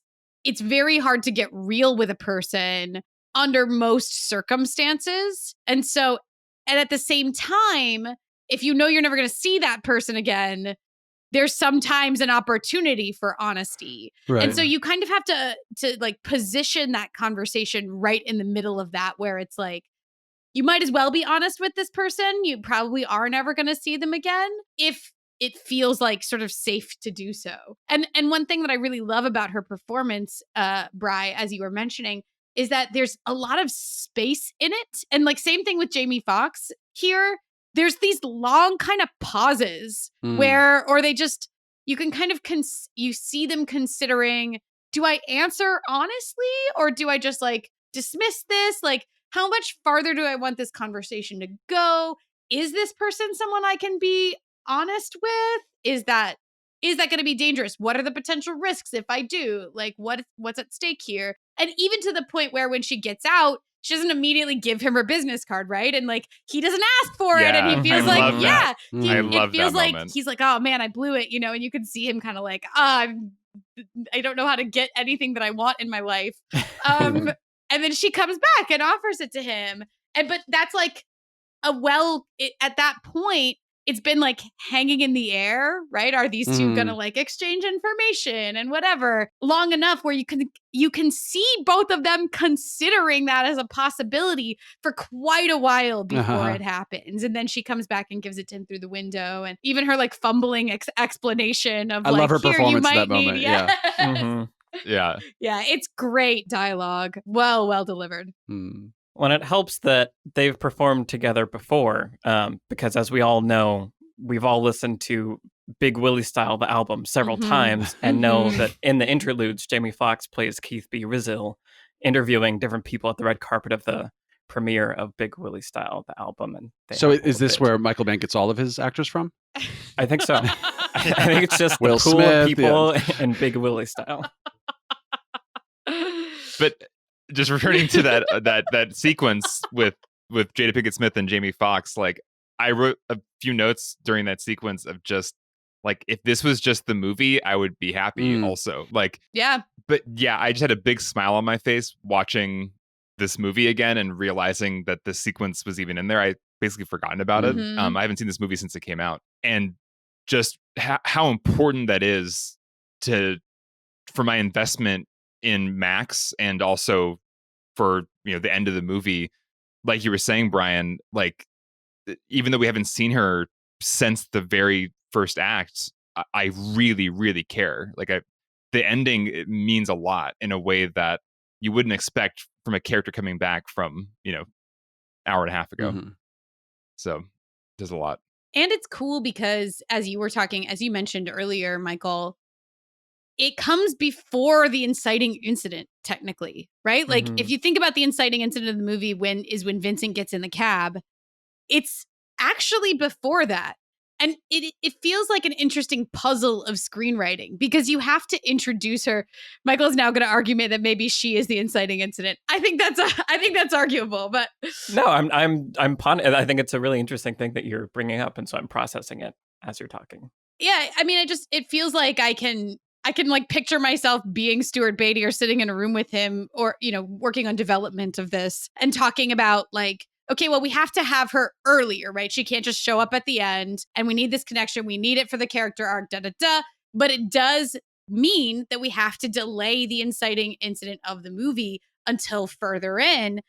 very hard to get real with a person under most circumstances. And at the same time, if you know you're never going to see that person again, there's sometimes an opportunity for honesty. Right. And so you kind of have to like position that conversation right in the middle of that, where it's like, you might as well be honest with this person. You probably are never going to see them again if it feels like sort of safe to do so. And one thing that I really love about her performance, Bri, as you were mentioning, is that there's a lot of space in it. And like same thing with Jamie Foxx here. There's these long kind of pauses where, or they just, you can kind of, you see them considering, do I answer honestly or do I just like dismiss this? Like, how much farther do I want this conversation to go? Is this person someone I can be honest with? Is that going to be dangerous? What are the potential risks if I do? Like what's at stake here? And even to the point where when she gets out, she doesn't immediately give him her business card, right? And like he doesn't ask for it, and he Yeah, feels I like, love yeah, that. he, I love it feels that like moment. he's like, oh man, I blew it, and you can see him kind of like, I don't know how to get anything that I want in my life. And then she comes back and offers it to him. But that's like at that point, it's been like hanging in the air, right? Are these two gonna like exchange information and whatever long enough where you can see both of them considering that as a possibility for quite a while before it happens. And then she comes back and gives it to him through the window, and even her like fumbling explanation of I like, love her here, you performance in might that moment. need, Yeah. Mhm. Yeah. yeah, it's great dialogue. Well delivered. Well, it helps that they've performed together before, because as we all know, we've all listened to Big Willie Style, the album, several times, and know that in the interludes, Jamie Foxx plays Keith B. Rizzo, interviewing different people at the red carpet of the premiere of Big Willie Style, the album. And So have a is little this bit. where Michael Mann gets all of his actors from? I think so. I think it's just Will the pool Smith, of people and Big Willie Style. But just returning to that sequence with Jada Pinkett Smith and Jamie Foxx, like I wrote a few notes during that sequence of just like, if this was just the movie, I would be happy also. Like, Yeah. But yeah, I just had a big smile on my face watching this movie again and realizing that this sequence was even in there. I basically forgotten about it. I haven't seen this movie since it came out, and just how important that is for my investment in Max, and also for the end of the movie. Like you were saying, Brian, like even though we haven't seen her since the very first act, I really, really care. Like the ending, it means a lot in a way that you wouldn't expect from a character coming back from hour and a half ago. So there's a lot. And it's cool because as you mentioned earlier, Michael, it comes before the inciting incident, technically, right? Like if you think about the inciting incident of the movie, when Vincent gets in the cab, it's actually before that. And it feels like an interesting puzzle of screenwriting, because you have to introduce her. Michael is now going to argue that maybe she is the inciting incident. I think that's arguable, but no, I think it's a really interesting thing that you're bringing up, and so I'm processing it as you're talking. Yeah, I mean, it feels like I can like picture myself being Stuart Beatty or sitting in a room with him, or working on development of this and talking about like, okay, well, we have to have her earlier, right? She can't just show up at the end, and we need this connection. We need it for the character arc, But it does mean that we have to delay the inciting incident of the movie until further in.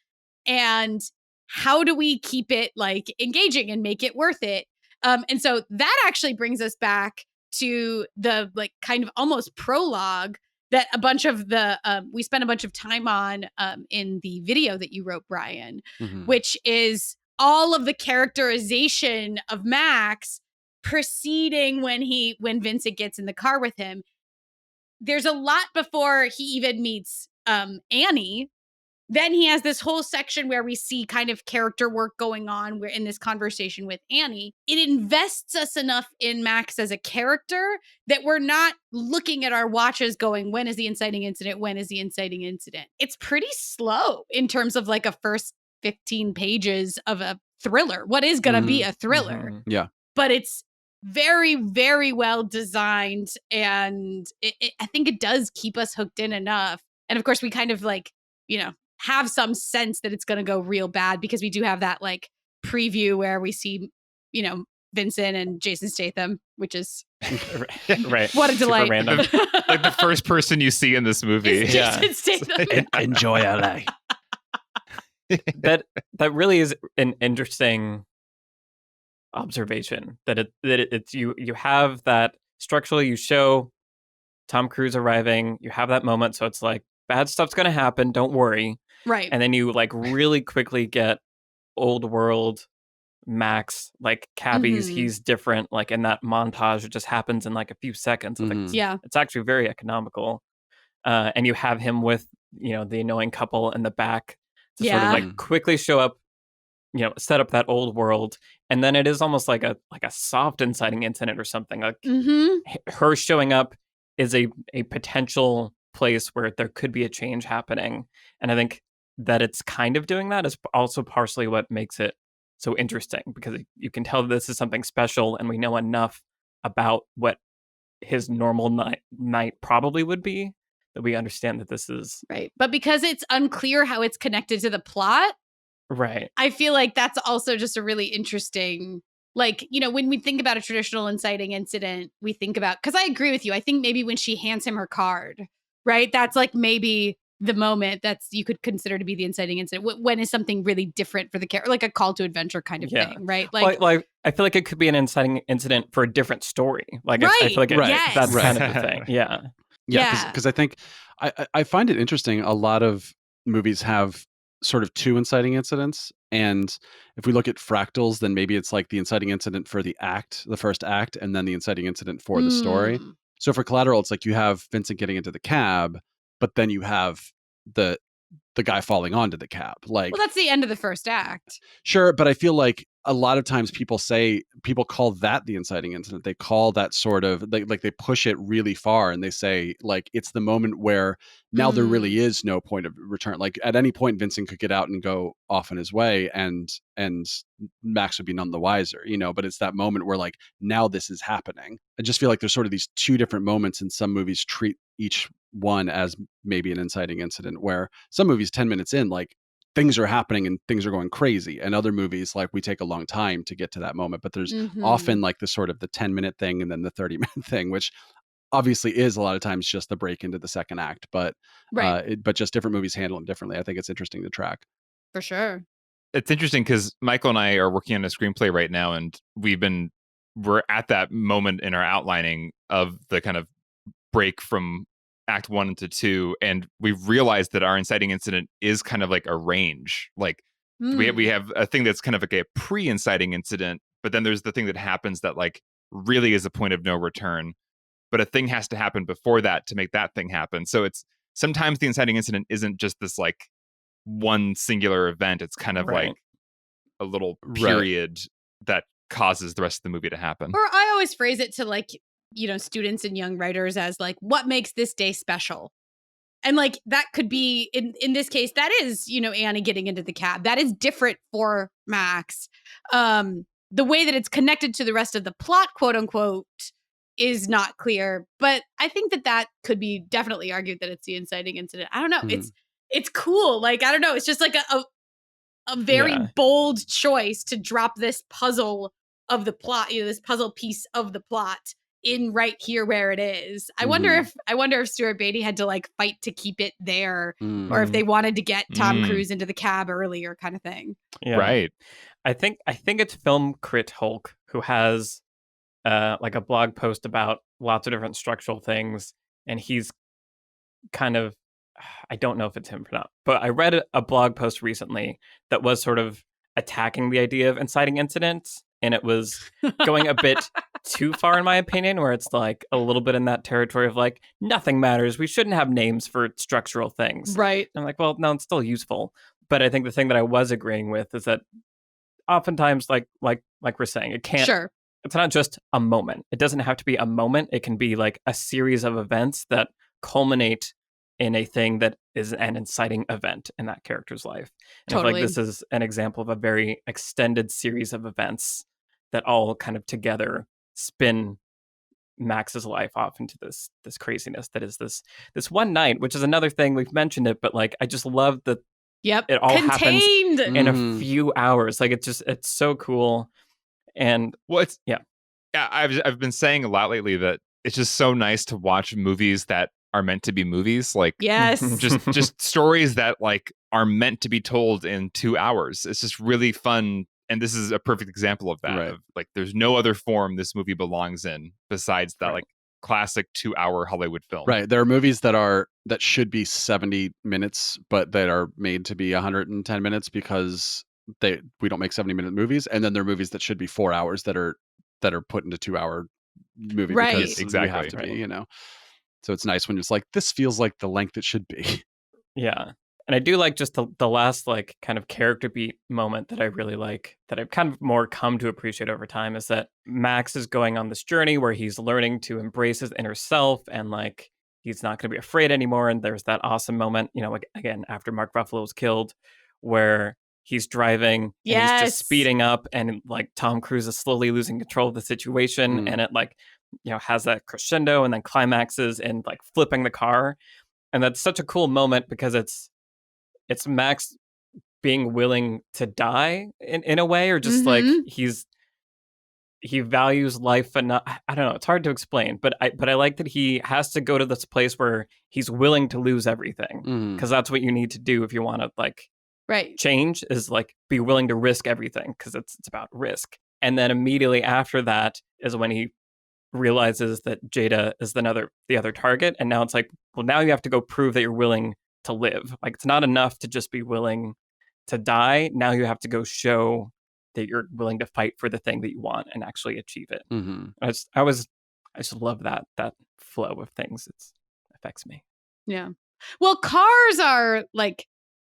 And how do we keep it like engaging and make it worth it? And so that actually brings us back to the like kind of almost prologue that we spent a bunch of time on in the video that you wrote, Brian, which is all of the characterization of Max proceeding when Vincent gets in the car with him. There's a lot before he even meets Annie. Then he has this whole section where we see kind of character work going on. We're in this conversation with Annie. It invests us enough in Max as a character that we're not looking at our watches going, when is the inciting incident? When is the inciting incident? It's pretty slow in terms of like a first 15 pages of a thriller. What is going to be a thriller? Yeah. But it's very, very well designed. And I think it does keep us hooked in enough. And of course, we kind of like, have some sense that it's going to go real bad, because we do have that like preview where we see, Vincent and Jason Statham, which is right. What a delight. Random. Like the first person you see in this movie. It's Jason Statham. Enjoy LA. That really is an interesting observation, that it's you have that structurally, you show Tom Cruise arriving, you have that moment, so it's like bad stuff's going to happen, don't worry. Right. And then you like really quickly get old world Max, like cabbies, he's different. Like in that montage, it just happens in like a few seconds. It's actually very economical. And you have him with, the annoying couple in the back to sort of like quickly show up, set up that old world. And then it is almost like a soft inciting incident or something. Like her showing up is a potential place where there could be a change happening. And I think that it's kind of doing that is also partially what makes it so interesting, because you can tell that this is something special, and we know enough about what his normal night probably would be, that we understand that this is right. But because it's unclear how it's connected to the plot, right, I feel like that's also just a really interesting, like, when we think about a traditional inciting incident, we think about, because I agree with you, I think maybe when she hands him her card, right, that's like maybe the moment that's you could consider to be the inciting incident. When is something really different for the character, like a call to adventure kind of thing, right? Like I feel like it could be an inciting incident for a different story. Like I feel like that's kind of the thing. Yeah. Because I think I find it interesting. A lot of movies have sort of two inciting incidents, and if we look at Fractals, then maybe it's like the inciting incident for the first act, and then the inciting incident for the story. So for Collateral, it's like you have Vincent getting into the cab, but then you have the guy falling onto the cab. Like, well, that's the end of the first act. Sure, but I feel like a lot of times people call that the inciting incident. They call that sort of they push it really far, and they say like it's the moment where now there really is no point of return. Like at any point, Vincent could get out and go off on his way, and Max would be none the wiser, But it's that moment where like now this is happening. I just feel like there's sort of these two different moments, and some movies treat each one as maybe an inciting incident. Where some movies 10 minutes in, like things are happening and things are going crazy, and other movies like we take a long time to get to that moment, but there's often like the sort of the 10-minute thing and then the 30-minute thing, which obviously is a lot of times just the break into the second act, but but just different movies handle them differently. I think it's interesting to track. For sure. It's interesting because Michael and I are working on a screenplay right now, and we're at that moment in our outlining of the kind of break from act 1 into 2, and we've realized that our inciting incident is kind of like a range. Like we have a thing that's kind of like a pre-inciting incident, but then there's the thing that happens that like really is a point of no return, but a thing has to happen before that to make that thing happen. So it's sometimes the inciting incident isn't just this like one singular event. It's kind of like a little period that causes the rest of the movie to happen. Or I always phrase it to like, students and young writers as like, what makes this day special? And like, that could be, in this case, that is, Annie getting into the cab. That is different for Max. The way that it's connected to the rest of the plot, quote unquote, is not clear. But I think that could be definitely argued that it's the inciting incident. I don't know. It's cool. Like, I don't know. It's just like a very bold choice to drop this puzzle of the plot, this puzzle piece of the plot in right here where it is. I wonder if Stuart Beatty had to like fight to keep it there, or if they wanted to get Tom Cruise into the cab earlier, kind of thing. Yeah. Right. I think it's Film Crit Hulk who has like a blog post about lots of different structural things, and he's kind of, I don't know if it's him or not, but I read a blog post recently that was sort of attacking the idea of inciting incidents, and it was going a bit too far in my opinion, where it's like a little bit in that territory of like, nothing matters, we shouldn't have names for structural things. Right. I'm like, well, no, it's still useful. But I think the thing that I was agreeing with is that oftentimes, like we're saying, it can't, sure, it's not just a moment. It doesn't have to be a moment. It can be like a series of events that culminate in a thing that is an inciting event in that character's life. And totally. I feel like this is an example of a very extended series of events that all kind of together spin Max's life off into this craziness that is this one night, which is another thing, we've mentioned it, but like I just love that it all contained happens in a few hours. Like it's so cool. And I've been saying a lot lately that it's just so nice to watch movies that are meant to be movies. Like yes, just stories that like are meant to be told in 2 hours. It's just really fun. And this is a perfect example of that. Right. Of like, there's no other form this movie belongs in besides that like classic 2-hour Hollywood film. Right. There are movies that should be 70 minutes, but that are made to be 110 minutes because we don't make 70-minute movies. And then there are movies that should be 4 hours that are put into 2-hour movie because we have to be, So it's nice when it's like, this feels like the length it should be. Yeah. And I do like just the last like kind of character beat moment that I really like, that I've kind of more come to appreciate over time, is that Max is going on this journey where he's learning to embrace his inner self, and like he's not going to be afraid anymore. And there's that awesome moment, like again, after Mark Ruffalo was killed, where he's driving and he's just speeding up, and like Tom Cruise is slowly losing control of the situation. And it like, has that crescendo and then climaxes and like flipping the car. And that's such a cool moment because it's Max being willing to die in a way, or just like he values life enough. I don't know. It's hard to explain, but I like that he has to go to this place where he's willing to lose everything, because that's what you need to do if you want to like change, is like be willing to risk everything, because it's about risk. And then immediately after that is when he realizes that Jada is the other target, and now it's like, well, now you have to go prove that you're willing to live. Like it's not enough to just be willing to die. Now you have to go show that you're willing to fight for the thing that you want and actually achieve it. I just love that flow of things. It affects me. Yeah. Well, cars are like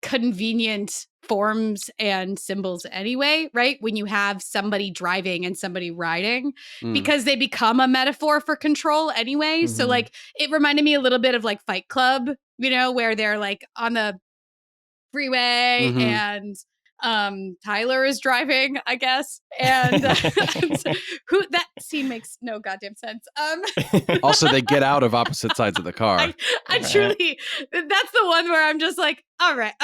convenient forms and symbols anyway, right? When you have somebody driving and somebody riding, because they become a metaphor for control anyway. So like it reminded me a little bit of like Fight Club, you know, where they're like on the freeway and Tyler is driving, I guess. And who that scene makes no goddamn sense. Also, they get out of opposite sides of the car. I truly, that's the one where I'm just like, all right.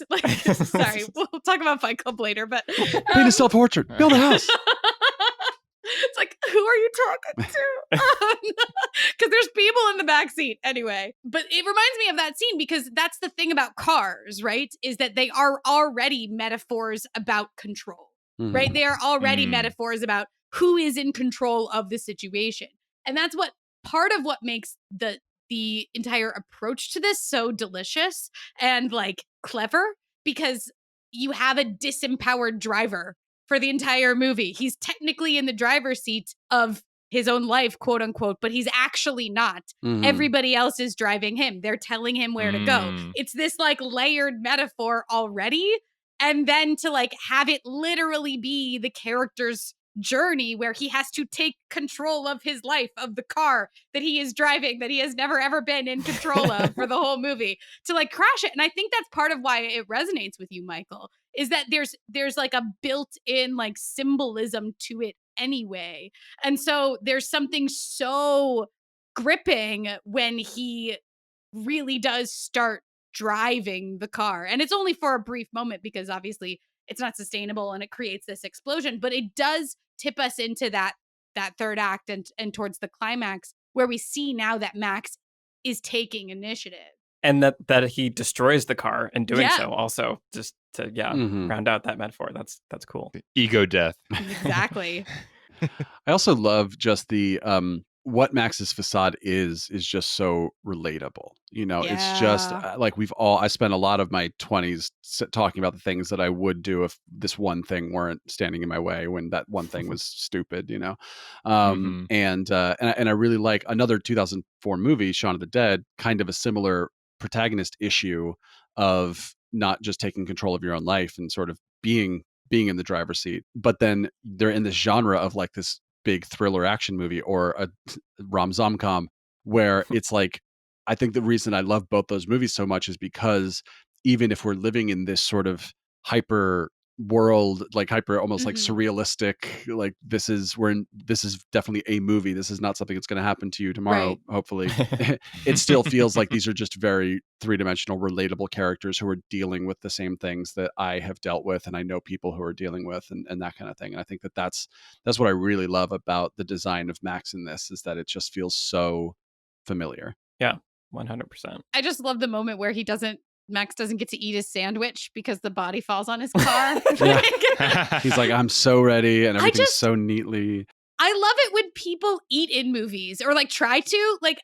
Like, sorry, we'll talk about Fight Club later, but paint a self-portrait, build a house. It's like, who are you talking to? Because there's people in the back seat anyway. But it reminds me of that scene because that's the thing about cars, right? Is that they are already metaphors about control, right? They are already metaphors about who is in control of the situation. And that's what part of what makes the entire approach to this so delicious and like clever, because you have a disempowered driver for the entire movie. He's technically in the driver's seat of his own life, quote unquote, but he's actually not. Everybody else is driving him. They're telling him where to go. It's this like layered metaphor already. And then to like have it literally be the character's journey where he has to take control of his life, of the car that he is driving, that he has never ever been in control of for the whole movie, to like crash it. And I think that's part of why it resonates with you, Michael, is that there's like a built-in like symbolism to it anyway. And so there's something so gripping when he really does start driving the car. And it's only for a brief moment because obviously it's not sustainable and it creates this explosion, but it does tip us into that third act and towards the climax where we see now that Max is taking initiative. And that he destroys the car in doing so also, just to round out that metaphor. That's cool. Ego death. Exactly. I also love just the what Max's facade is just so relatable. You know, it's just like I spent a lot of my 20s talking about the things that I would do if this one thing weren't standing in my way, when that one thing was stupid, you know. And I really like another 2004 movie, Shaun of the Dead, kind of a similar protagonist issue of not just taking control of your own life and sort of being in the driver's seat, but then they're in this genre of like this big thriller action movie or a rom-com where it's like, I think the reason I love both those movies so much is because even if we're living in this sort of hyper world, like hyper, almost like surrealistic, like this is definitely a movie. This is not something that's going to happen to you tomorrow, hopefully. It still feels like these are just very three-dimensional, relatable characters who are dealing with the same things that I have dealt with, and I know people who are dealing with, and that kind of thing. And I think that's what I really love about the design of Max in this, is that it just feels so familiar. Yeah, 100%. I just love the moment where Max doesn't get to eat his sandwich because the body falls on his car. He's like, I'm so ready, and everything's so neatly. I love it when people eat in movies or like try to. Like,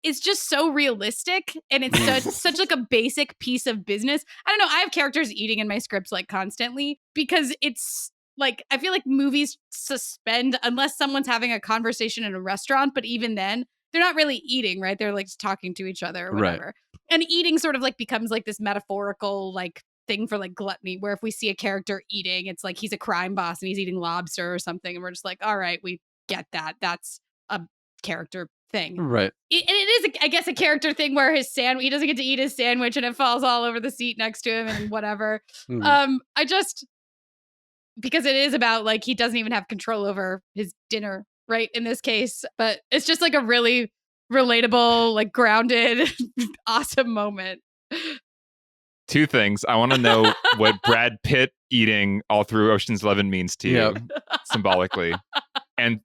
it's just so realistic, and it's such like a basic piece of business. I don't know. I have characters eating in my scripts like constantly because it's like, I feel like movies suspend unless someone's having a conversation in a restaurant, but even then, they're not really eating, right? They're like just talking to each other or whatever. Right. And eating sort of like becomes like this metaphorical like thing for like gluttony, where if we see a character eating, it's like he's a crime boss and he's eating lobster or something. And we're just like, all right, we get that. That's a character thing. Right. And it is, I guess, a character thing where he doesn't get to eat his sandwich and it falls all over the seat next to him and whatever. Because it is about like, he doesn't even have control over his dinner, right, in this case. But it's just like a really relatable, like grounded, awesome moment. Two things. I want to know what Brad Pitt eating all through Ocean's 11 means to you, symbolically. And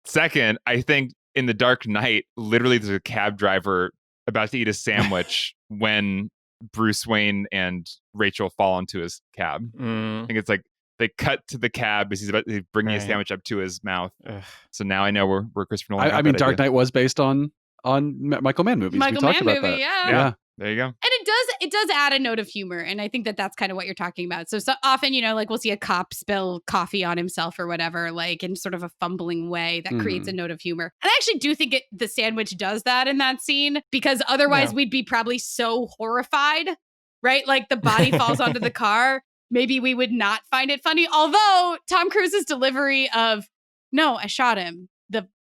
second, I think in The Dark Knight, literally there's a cab driver about to eat a sandwich when Bruce Wayne and Rachel fall into his cab. I think it's like they cut to the cab as he's bringing a sandwich up to his mouth. So now I know where Christopher Nolan. I mean, Dark Knight was based on Michael Mann movies. Michael Mann movie, yeah. There you go. And it does add a note of humor, and I think that's kind of what you're talking about. So often, you know, like we'll see a cop spill coffee on himself or whatever, like in sort of a fumbling way that creates a note of humor. And I actually do think the sandwich does that in that scene, because otherwise we'd be probably so horrified right? Like the body falls onto the car. Maybe we would not find it funny. Although Tom Cruise's delivery of, no, I shot him.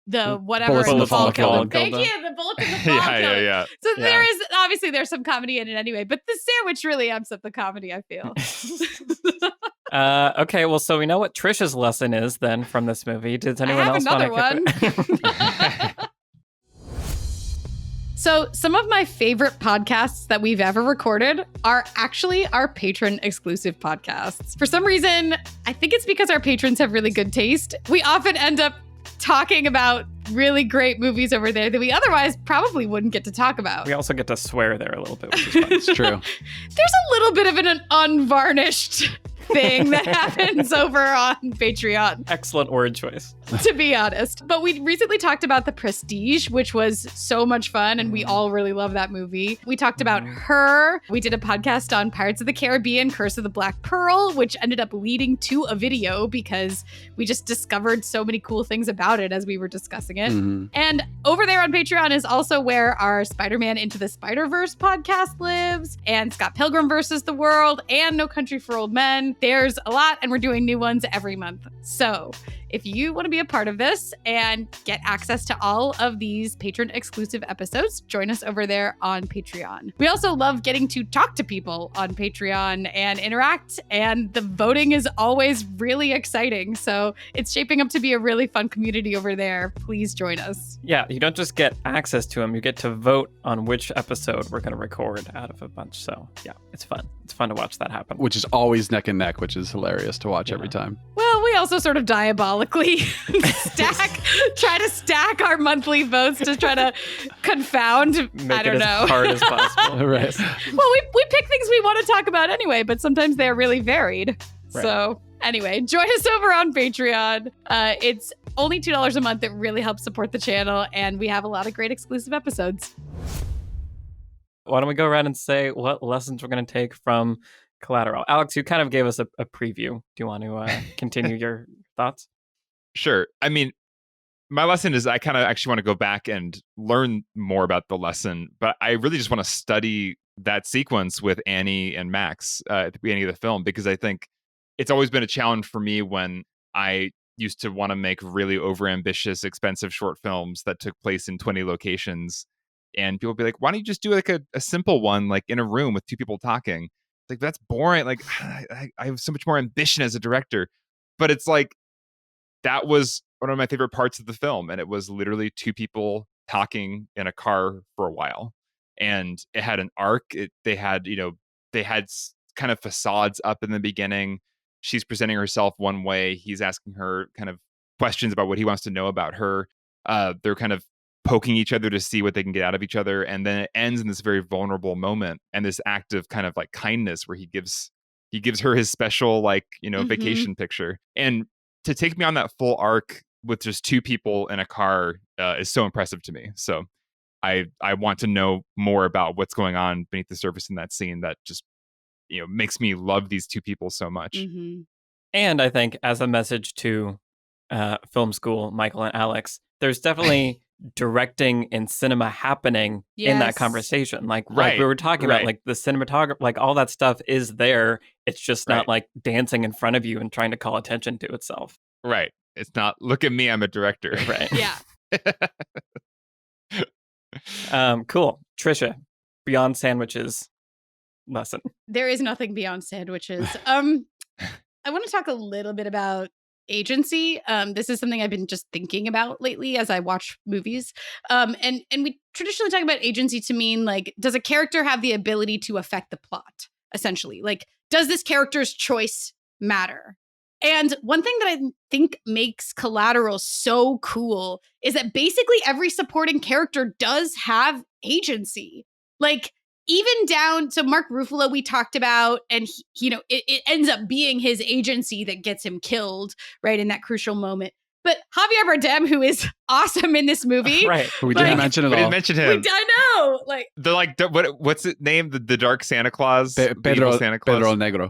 The whatever Bullets in the fall fall killed him. killed Thank him. you. The bullets in the fall killed him. yeah. So Yeah. there's some comedy in it anyway, but the sandwich really amps up the comedy, I feel. Okay, well, so we know what Trisha's lesson is then from this movie. Does anyone have else another want one. So some of my favorite podcasts that we've ever recorded are actually our patron exclusive podcasts. For some reason, I think it's because our patrons have really good taste. We often end up talking about really great movies over there that we otherwise probably wouldn't get to talk about. We also get to swear there a little bit, which is fun. It's true. There's a little bit of an unvarnished thing that happens over on Patreon, Excellent word choice. to be honest. But we recently talked about The Prestige, which was so much fun, and we all really love that movie. We talked about Her. We did a podcast on Pirates of the Caribbean, Curse of the Black Pearl, which ended up leading to a video because we just discovered so many cool things about it as we were discussing it. Mhm. And over there on Patreon is also where our Spider-Man Into the Spider-Verse podcast lives, and Scott Pilgrim versus the World, and No Country for Old Men. There's a lot, and we're doing new ones every month. So if you want to be a part of this and get access to all of these patron exclusive episodes, join us over there on Patreon. We also love getting to talk to people on Patreon and interact, and the voting is always really exciting. So it's shaping up to be a really fun community over there. Please join us. Yeah, you don't just get access to them, you get to vote on which episode we're going to record out of a bunch. So yeah, it's fun. It's fun to watch that happen. Which is always neck and neck, which is hilarious to watch Yeah. every time. Well, we also sort of diabolically try to stack our monthly votes to try to confound, Make I don't it know. as hard as possible. Right. Well, we pick things we want to talk about anyway, but sometimes they're really varied. Right. So anyway, join us over on Patreon. It's only $2 a month. It really helps support the channel, and we have a lot of great exclusive episodes. Why don't we go around and say what lessons we're going to take from Collateral? Alex, you kind of gave us a preview. Do you want to continue your thoughts? Sure. I mean, my lesson is I kind of actually want to go back and learn more about the lesson, but I really just want to study that sequence with Annie and Max at the beginning of the film, because I think it's always been a challenge for me when I used to want to make really overambitious, expensive short films that took place in 20 locations. And people would be like, why don't you just do like a simple one, like in a room with two people talking? Like, that's boring. Like, I have so much more ambition as a director. But it's like, that was one of my favorite parts of the film. And it was literally two people talking in a car for a while. And it had an arc. They had kind of facades up in the beginning. She's presenting herself one way. He's asking her kind of questions about what he wants to know about her. They're kind of poking each other to see what they can get out of each other. And then it ends in this very vulnerable moment and this act of kind of like kindness where he gives her his special, like, vacation picture. And to take me on that full arc with just two people in a car is so impressive to me. So I want to know more about what's going on beneath the surface in that scene that just, makes me love these two people so much. Mm-hmm. And I think as a message to film school, Michael and Alex, there's definitely directing and cinema happening in that Yes. conversation. Like Right, we were talking right. about, like the cinematography, like all that stuff is there. It's just not Right. like dancing in front of you and trying to call attention to itself. Right. It's not, look at me, I'm a director. Right. Yeah. Cool. Trisha, beyond sandwiches lesson. There is nothing beyond sandwiches. I want to talk a little bit about agency. This is something I've been just thinking about lately as I watch movies. And we traditionally talk about agency to mean, like, does a character have the ability to affect the plot? Essentially, like, does this character's choice matter? And one thing that I think makes Collateral so cool is that basically every supporting character does have agency. Like, even down to Mark Ruffalo, we talked about, and it ends up being his agency that gets him killed, right, in that crucial moment. But Javier Bardem, who is awesome in this movie, Right. We Like- didn't mention it We all. didn't mention him. I know, like, They're like, what's it named? The Dark Santa Claus? The Pedro, evil Santa Claus? Pedro Negro.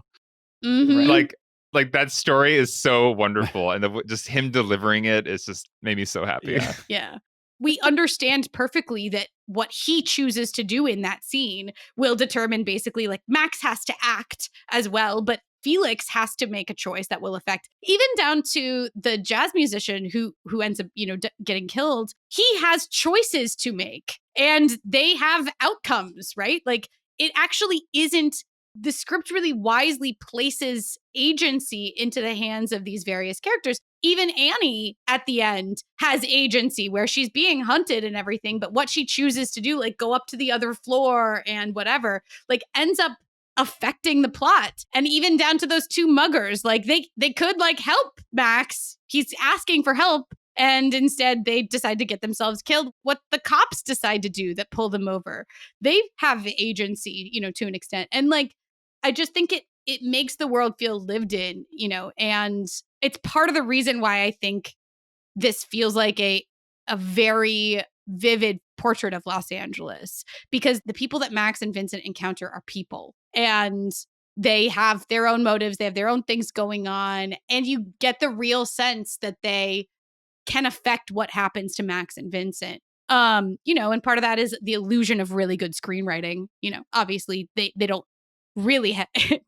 mhm. Like that story is so wonderful. And just him delivering it is just made me so happy. Yeah. Yeah. we understand perfectly that what he chooses to do in that scene will determine basically like Max has to act as well, but Felix has to make a choice that will affect even down to the jazz musician who ends up, getting killed. He has choices to make and they have outcomes, right? Like it actually isn't, the script really wisely places agency into the hands of these various characters. Even Annie at the end has agency where she's being hunted and everything, but what she chooses to do, like go up to the other floor and whatever, like ends up affecting the plot. And even down to those two muggers, like they could like help Max. He's asking for help. And instead, they decide to get themselves killed. What the cops decide to do that pull them over, they have agency, to an extent. And like, I just think it makes the world feel lived in, and it's part of the reason why I think this feels like a very vivid portrait of Los Angeles, because the people that Max and Vincent encounter are people and they have their own motives, they have their own things going on, and you get the real sense that they can affect what happens to Max and Vincent. And part of that is the illusion of really good screenwriting. Obviously they don't really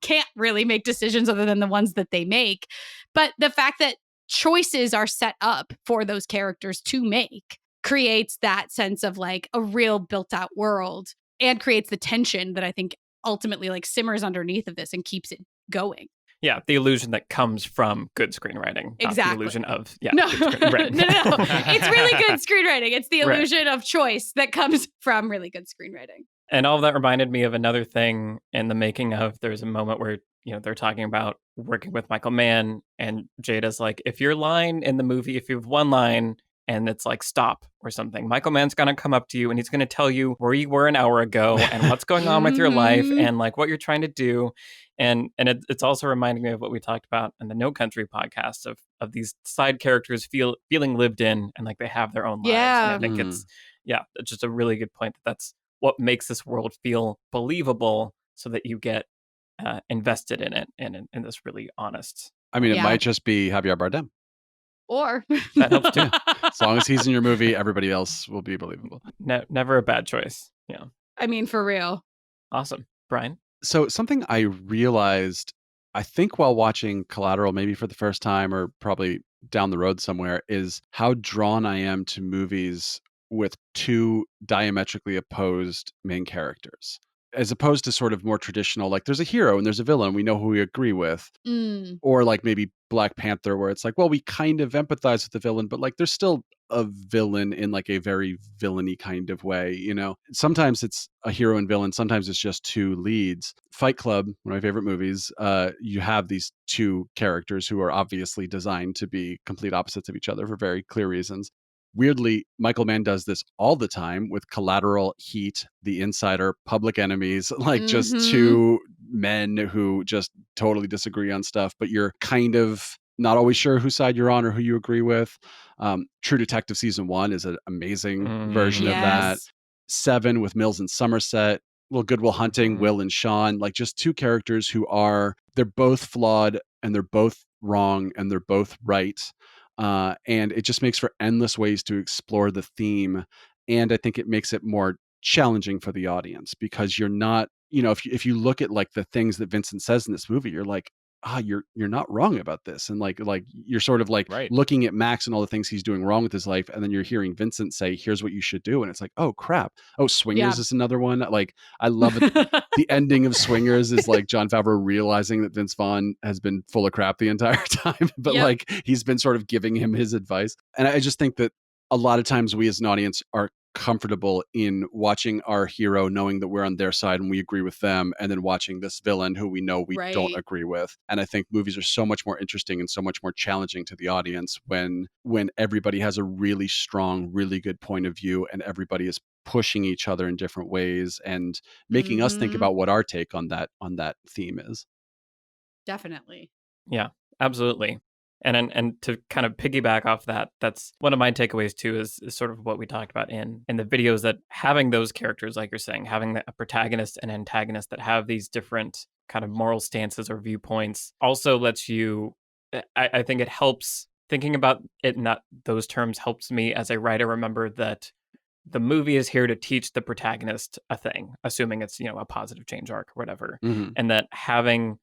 can't really make decisions other than the ones that they make. But the fact that choices are set up for those characters to make creates that sense of like a real built out world and creates the tension that I think ultimately like simmers underneath of this and keeps it going. Yeah, the illusion that comes from good screenwriting. Exactly. Not the illusion of, no. Right. no. It's really good screenwriting. It's the illusion of choice that comes from really good screenwriting. And all of that reminded me of another thing in the making of, there's a moment where, they're talking about working with Michael Mann, and Jada's like, if your line in the movie, if you have one line and it's like stop or something, Michael Mann's going to come up to you and he's going to tell you where you were an hour ago and what's going on with your life and like what you're trying to do. And it's also reminding me of what we talked about in the No Country podcast of these side characters feeling lived in and like they have their own lives. Yeah. And I think it's just a really good point that's what makes this world feel believable so that you get invested in it and in this really honest. I mean, it might just be Javier Bardem. Or that helps too. As long as he's in your movie, everybody else will be believable. Never a bad choice. Yeah. I mean, for real. Awesome. Brian? So something I realized, I think while watching Collateral, maybe for the first time or probably down the road somewhere, is how drawn I am to movies with two diametrically opposed main characters, as opposed to sort of more traditional, like there's a hero and there's a villain, we know who we agree with. Or like maybe Black Panther, where it's like, well, we kind of empathize with the villain, but like there's still a villain in like a very villainy kind of way, Sometimes it's a hero and villain, sometimes it's just two leads. Fight Club, one of my favorite movies, you have these two characters who are obviously designed to be complete opposites of each other for very clear reasons. Weirdly, Michael Mann does this all the time with Collateral, Heat, The Insider, Public Enemies, like just two men who just totally disagree on stuff, but you're kind of not always sure whose side you're on or who you agree with. True Detective Season 1 is an amazing version of that. Seven with Mills and Somerset. Well, Good Will Hunting, Will and Sean, like just two characters who they're both flawed and they're both wrong and they're both right. And it just makes for endless ways to explore the theme. And I think it makes it more challenging for the audience because you're not, if you look at like the things that Vincent says in this movie, you're like, you're not wrong about this. And like you're sort of like looking at Max and all the things he's doing wrong with his life. And then you're hearing Vincent say, here's what you should do. And it's like, oh crap. Oh, Swingers is another one. Like, I love it. The ending of Swingers is like Jon Favreau realizing that Vince Vaughn has been full of crap the entire time, but like he's been sort of giving him his advice. And I just think that a lot of times we as an audience are comfortable in watching our hero knowing that we're on their side and we agree with them, and then watching this villain who we know we don't agree with. And I think movies are so much more interesting and so much more challenging to the audience when everybody has a really strong, really good point of view and everybody is pushing each other in different ways and making us think about what our take on that theme is. Definitely. Yeah, absolutely. And to kind of piggyback off that, that's one of my takeaways too, is sort of what we talked about in the videos, that having those characters, like you're saying, having a protagonist and antagonist that have these different kind of moral stances or viewpoints also lets you, I think it helps thinking about it in those terms helps me as a writer remember that the movie is here to teach the protagonist a thing, assuming it's, a positive change arc or whatever. Mhm. And that having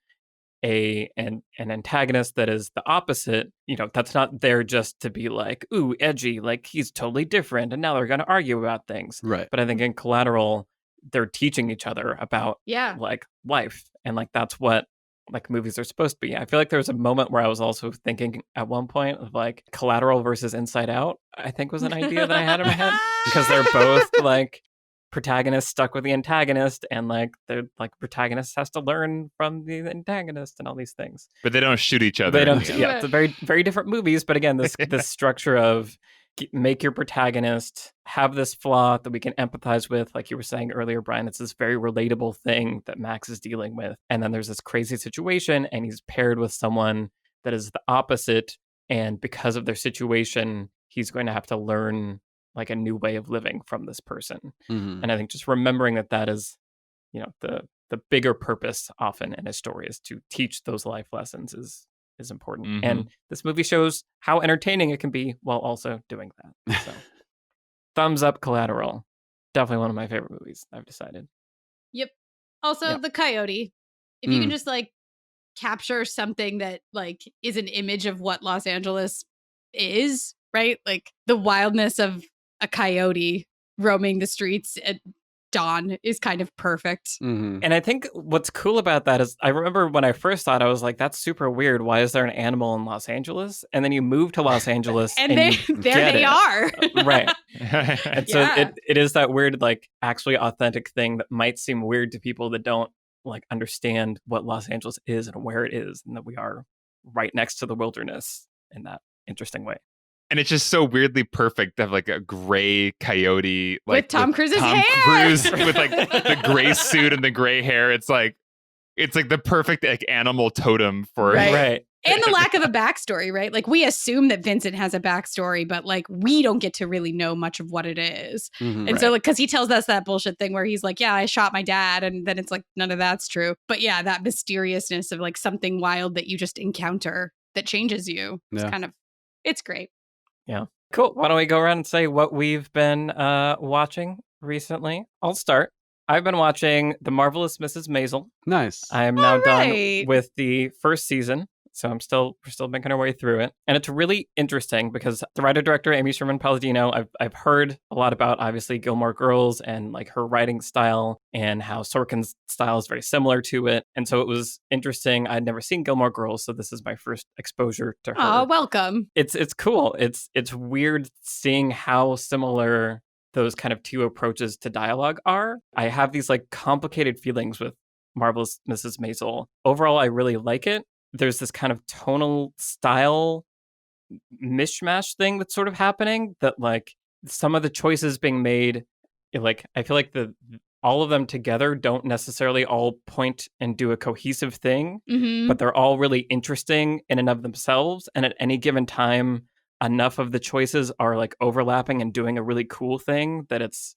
an antagonist that is the opposite, that's not there just to be like, ooh, edgy, like he's totally different and now they're going to argue about things. Right. But I think in Collateral, they're teaching each other about like life, and like that's what like movies are supposed to be. I feel like there was a moment where I was also thinking at one point of like Collateral versus Inside Out, I think was an idea that I had in my head, because they're both like protagonist stuck with the antagonist, and like the protagonist has to learn from the antagonist and all these things. But they don't shoot each other. They don't. Yeah, it's a very, very different movies. But again, this structure of make your protagonist have this flaw that we can empathize with, like you were saying earlier, Brian. It's this very relatable thing that Max is dealing with, and then there's this crazy situation, and he's paired with someone that is the opposite, and because of their situation, he's going to have to learn like a new way of living from this person. Mhm. And I think just remembering that is, the bigger purpose often in a story is to teach those life lessons is important. Mhm. And this movie shows how entertaining it can be while also doing that. So thumbs up Collateral. Definitely one of my favorite movies, I've decided. Yep. Also, the coyote. If you can just like capture something that like is an image of what Los Angeles is, right? Like the wildness of a coyote roaming the streets at dawn is kind of perfect. Mhm. And I think what's cool about that is I remember when I first thought, I was like, that's super weird. Why is there an animal in Los Angeles? And then you move to Los Angeles and you there they are. Right. And so it is that weird, like actually authentic thing that might seem weird to people that don't like understand what Los Angeles is and where it is, and that we are right next to the wilderness in that interesting way. And it's just so weirdly perfect to have like a gray coyote, like with Tom Cruise's Tom hair. Cruise with like the gray suit and the gray hair. It's like the perfect like animal totem for right. And the lack of a backstory, right? Like we assume that Vincent has a backstory, but like we don't get to really know much of what it is. Mhm. And so like, cause he tells us that bullshit thing where he's like, yeah, I shot my dad. And then it's like, none of that's true. But yeah, that mysteriousness of like something wild that you just encounter that changes you. It's it's great. Yeah. Cool. Why don't we go around and say what we've been watching recently? I'll start. I've been watching The Marvelous Mrs. Maisel. Nice. I am now done with the first season. So we're still making our way through it. And it's really interesting because the writer-director, Amy Sherman-Palladino, I've heard a lot about, obviously, Gilmore Girls and like her writing style and how Sorkin's style is very similar to it. And so it was interesting. I'd never seen Gilmore Girls, so this is my first exposure to her. Oh, welcome. It's cool. It's weird seeing how similar those kind of two approaches to dialogue are. I have these like complicated feelings with Marvelous Mrs. Maisel. Overall, I really like it. There's this kind of tonal style mishmash thing that's sort of happening, that like some of the choices being made, like I feel like all of them together don't necessarily all point and do a cohesive thing, but they're all really interesting in and of themselves. And at any given time, enough of the choices are like overlapping and doing a really cool thing that it's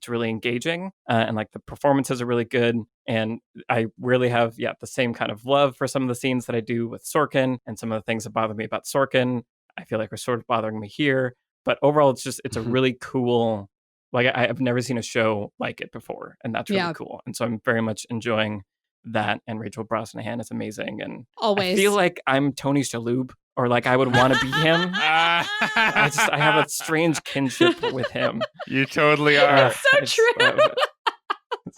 really engaging, and like the performances are really good. And I really have the same kind of love for some of the scenes that I do with Sorkin, and some of the things that bother me about Sorkin I feel like are sort of bothering me here. But overall, it's a really cool, like I've never seen a show like it before, and that's really cool. And so I'm very much enjoying that. And Rachel Brosnahan is amazing, and always I feel like I'm Tony Shalhoub, or like I would want to be him. I have a strange kinship with him. You totally are. That's so true.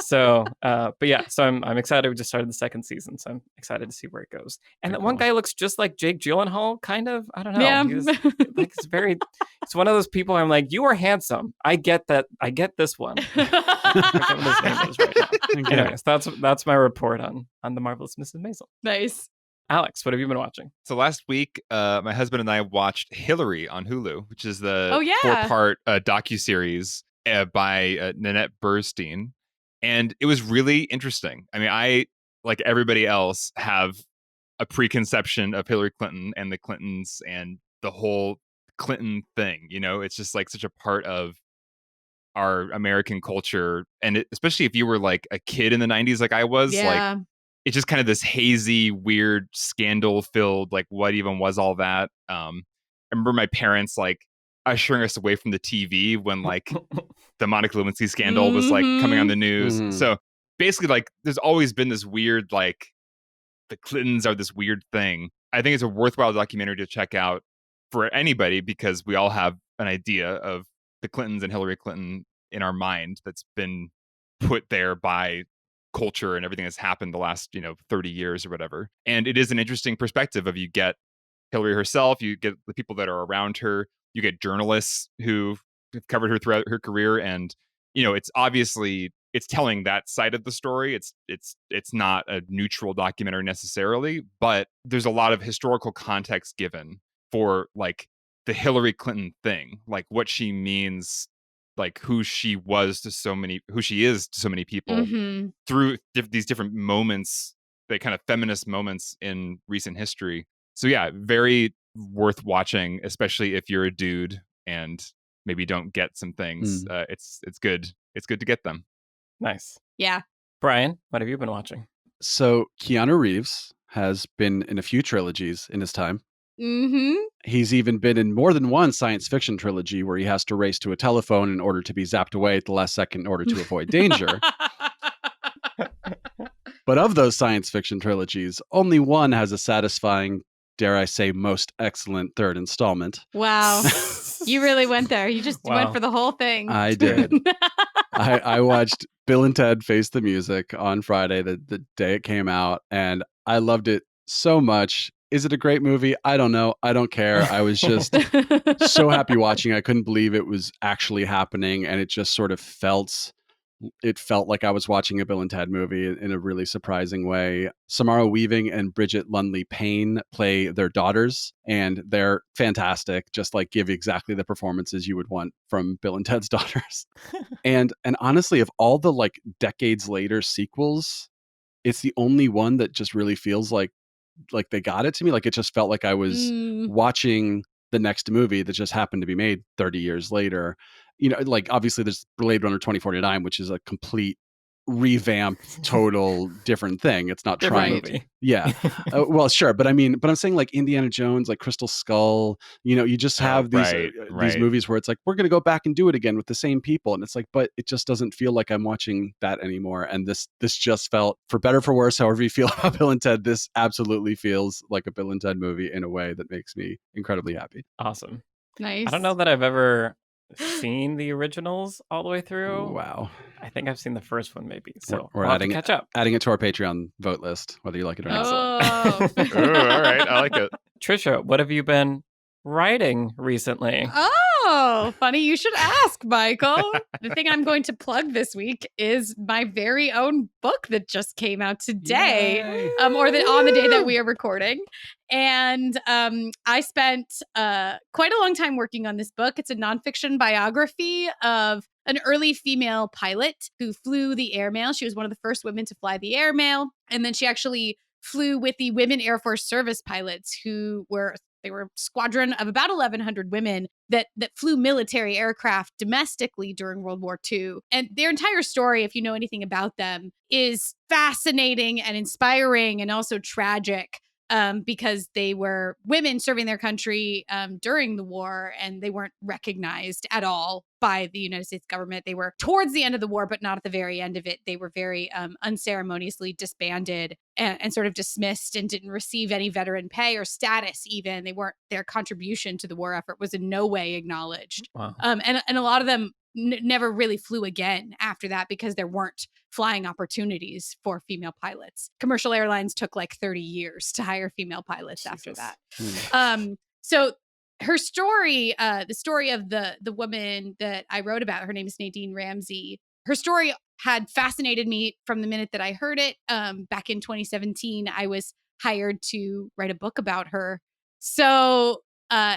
So I'm excited. We just started the second season, so I'm excited to see where it goes. And that one guy looks just like Jake Gyllenhaal, kind of. I don't know. Yeah. It's one of those people I'm like, you are handsome. I get that. I get this one. I forget what his name is right now. Anyways, that's my report on The Marvelous Mrs. Maisel. Nice. Alex, what have you been watching? So last week, my husband and I watched Hillary on Hulu, which is the 4-part docuseries by Nanette Burstein. And it was really interesting. I mean, I, like everybody else, have a preconception of Hillary Clinton and the Clintons and the whole Clinton thing. You know, it's just like such a part of our American culture. And especially if you were like a kid in the 90s like I was, like it's just kind of this hazy, weird, scandal-filled, like what even was all that? remember my parents like ushering us away from the TV when like the Monica Lewinsky scandal was like coming on the news. Mhm. So basically, like, there's always been this weird, like, the Clintons are this weird thing. I think it's a worthwhile documentary to check out for anybody because we all have an idea of the Clintons and Hillary Clinton in our mind that's been put there by culture and everything that's happened the last 30 years or whatever. And it is an interesting perspective of, you get Hillary herself, you get the people that are around her, you get journalists who have covered her throughout her career, and it's obviously, it's telling that side of the story. It's not a neutral documentary necessarily, but there's a lot of historical context given for like the Hillary Clinton thing, like what she means, like who she is to so many people through these different moments, the kind of feminist moments in recent history. So yeah, very worth watching, especially if you're a dude and maybe don't get some things. It's good. It's good to get them. Nice. Yeah. Brian, what have you been watching? So Keanu Reeves has been in a few trilogies in his time. He's even been in more than one science fiction trilogy where he has to race to a telephone in order to be zapped away at the last second in order to avoid danger. But of those science fiction trilogies, only one has a satisfying, dare I say, most excellent third installment. Wow. You really went there. You just went for the whole thing. I did. I watched Bill and Ted Face the Music on Friday, the day it came out, and I loved it so much. Is it a great movie? I don't know. I don't care. I was just so happy watching. I couldn't believe it was actually happening, and it just sort of felt like I was watching a Bill and Ted movie in a really surprising way. Samara Weaving and Bridget Lundley Payne play their daughters, and they're fantastic. Just like give exactly the performances you would want from Bill and Ted's daughters. and honestly, of all the like decades later sequels, it's the only one that just really feels like they got it to me. Like it just felt like I was watching the next movie that just happened to be made 30 years later. Like obviously there's Blade Runner 2049, which is a complete revamped, total different thing. It's not trying to, yeah. Well, sure. But I'm saying like Indiana Jones, like Crystal Skull, you just have these movies where it's like, we're going to go back and do it again with the same people. And it's like, but it just doesn't feel like I'm watching that anymore. And this just felt, for better, for worse, however you feel about Bill and Ted, this absolutely feels like a Bill and Ted movie in a way that makes me incredibly happy. Awesome. Nice. I don't know that I've ever seen the originals all the way through. Wow. I think I've seen the first one maybe. So we're we'll catch up. Adding it to our Patreon vote list, whether you like it or not. Oh. Ooh, all right. I like it. Trisha, what have you been writing recently? Oh, funny you should ask, Michael. The thing I'm going to plug this week is my very own book that just came out today, on the day that we are recording. And I spent quite a long time working on this book. It's a nonfiction biography of an early female pilot who flew the airmail. She was one of the first women to fly the airmail. And then she actually flew with the Women Air Force Service pilots who were a squadron of about 1,100 women that flew military aircraft domestically during World War II. And their entire story, if you know anything about them, is fascinating and inspiring and also tragic. Because they were women serving their country during the war, and they weren't recognized at all by the United States government. They were towards the end of the war, but not at the very end of it. They were very unceremoniously disbanded and sort of dismissed and didn't receive any veteran pay or status even. Their contribution to the war effort was in no way acknowledged. Wow. And a lot of them never really flew again after that because there weren't flying opportunities for female pilots. Commercial airlines took like 30 years to hire female pilots after that. So her story, the story of the woman that I wrote about, her name is Nadine Ramsey. Her story had fascinated me from the minute that I heard it. Back in 2017, I was hired to write a book about her. So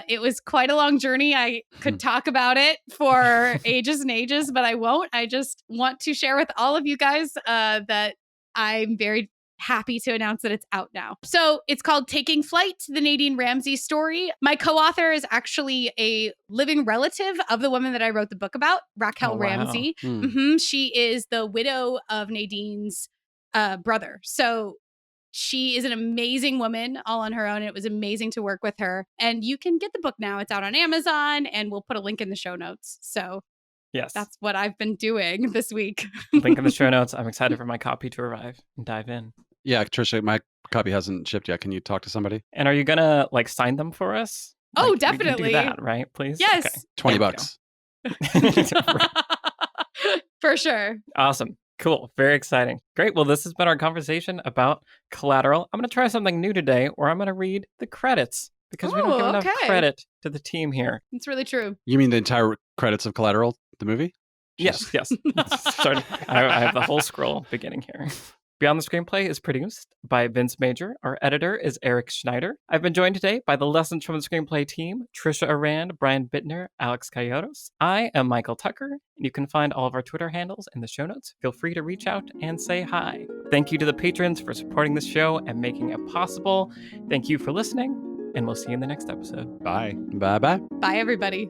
it was quite a long journey. I could talk about it for ages and ages, but I won't. I just want to share with all of you guys that I'm very happy to announce that it's out now. So it's called Taking Flight, the Nadine Ramsey story. My co-author is actually a living relative of the woman that I wrote the book about, Raquel Ramsey. She is the widow of Nadine's brother. So She is an amazing woman all on her own. It was amazing to work with her. And you can get the book now. It's out on Amazon, and we'll put a link in the show notes. So Yes. that's what I've been doing this week. Link in the show notes. I'm excited for my copy to arrive and dive in. Yeah, Trisha, my copy hasn't shipped yet. Can you talk to somebody? And are you gonna like sign them for us? Oh, Like, we can definitely. do that, right? Please. Yes. Okay. 20 Thank you. bucks. For sure. Awesome. Cool. Very exciting. Great. Well, this has been our conversation about Collateral. I'm going to try something new today where I'm going to read the credits because we don't give enough credit to the team here. It's really true. You mean the entire credits of Collateral, the movie? Yes. Sorry. I have the whole scroll beginning here. Beyond the Screenplay is produced by Vince Major. Our editor is Eric Schneider. I've been joined today by the Lessons from the Screenplay team, Trisha Arand, Brian Bittner, Alex Coyotes. I am Michael Tucker, and you can find all of our Twitter handles in the show notes. Feel free to reach out and say hi. Thank you to the patrons for supporting this show and making it possible. Thank you for listening, and we'll see you in the next episode. Bye. Bye-bye. Bye, everybody.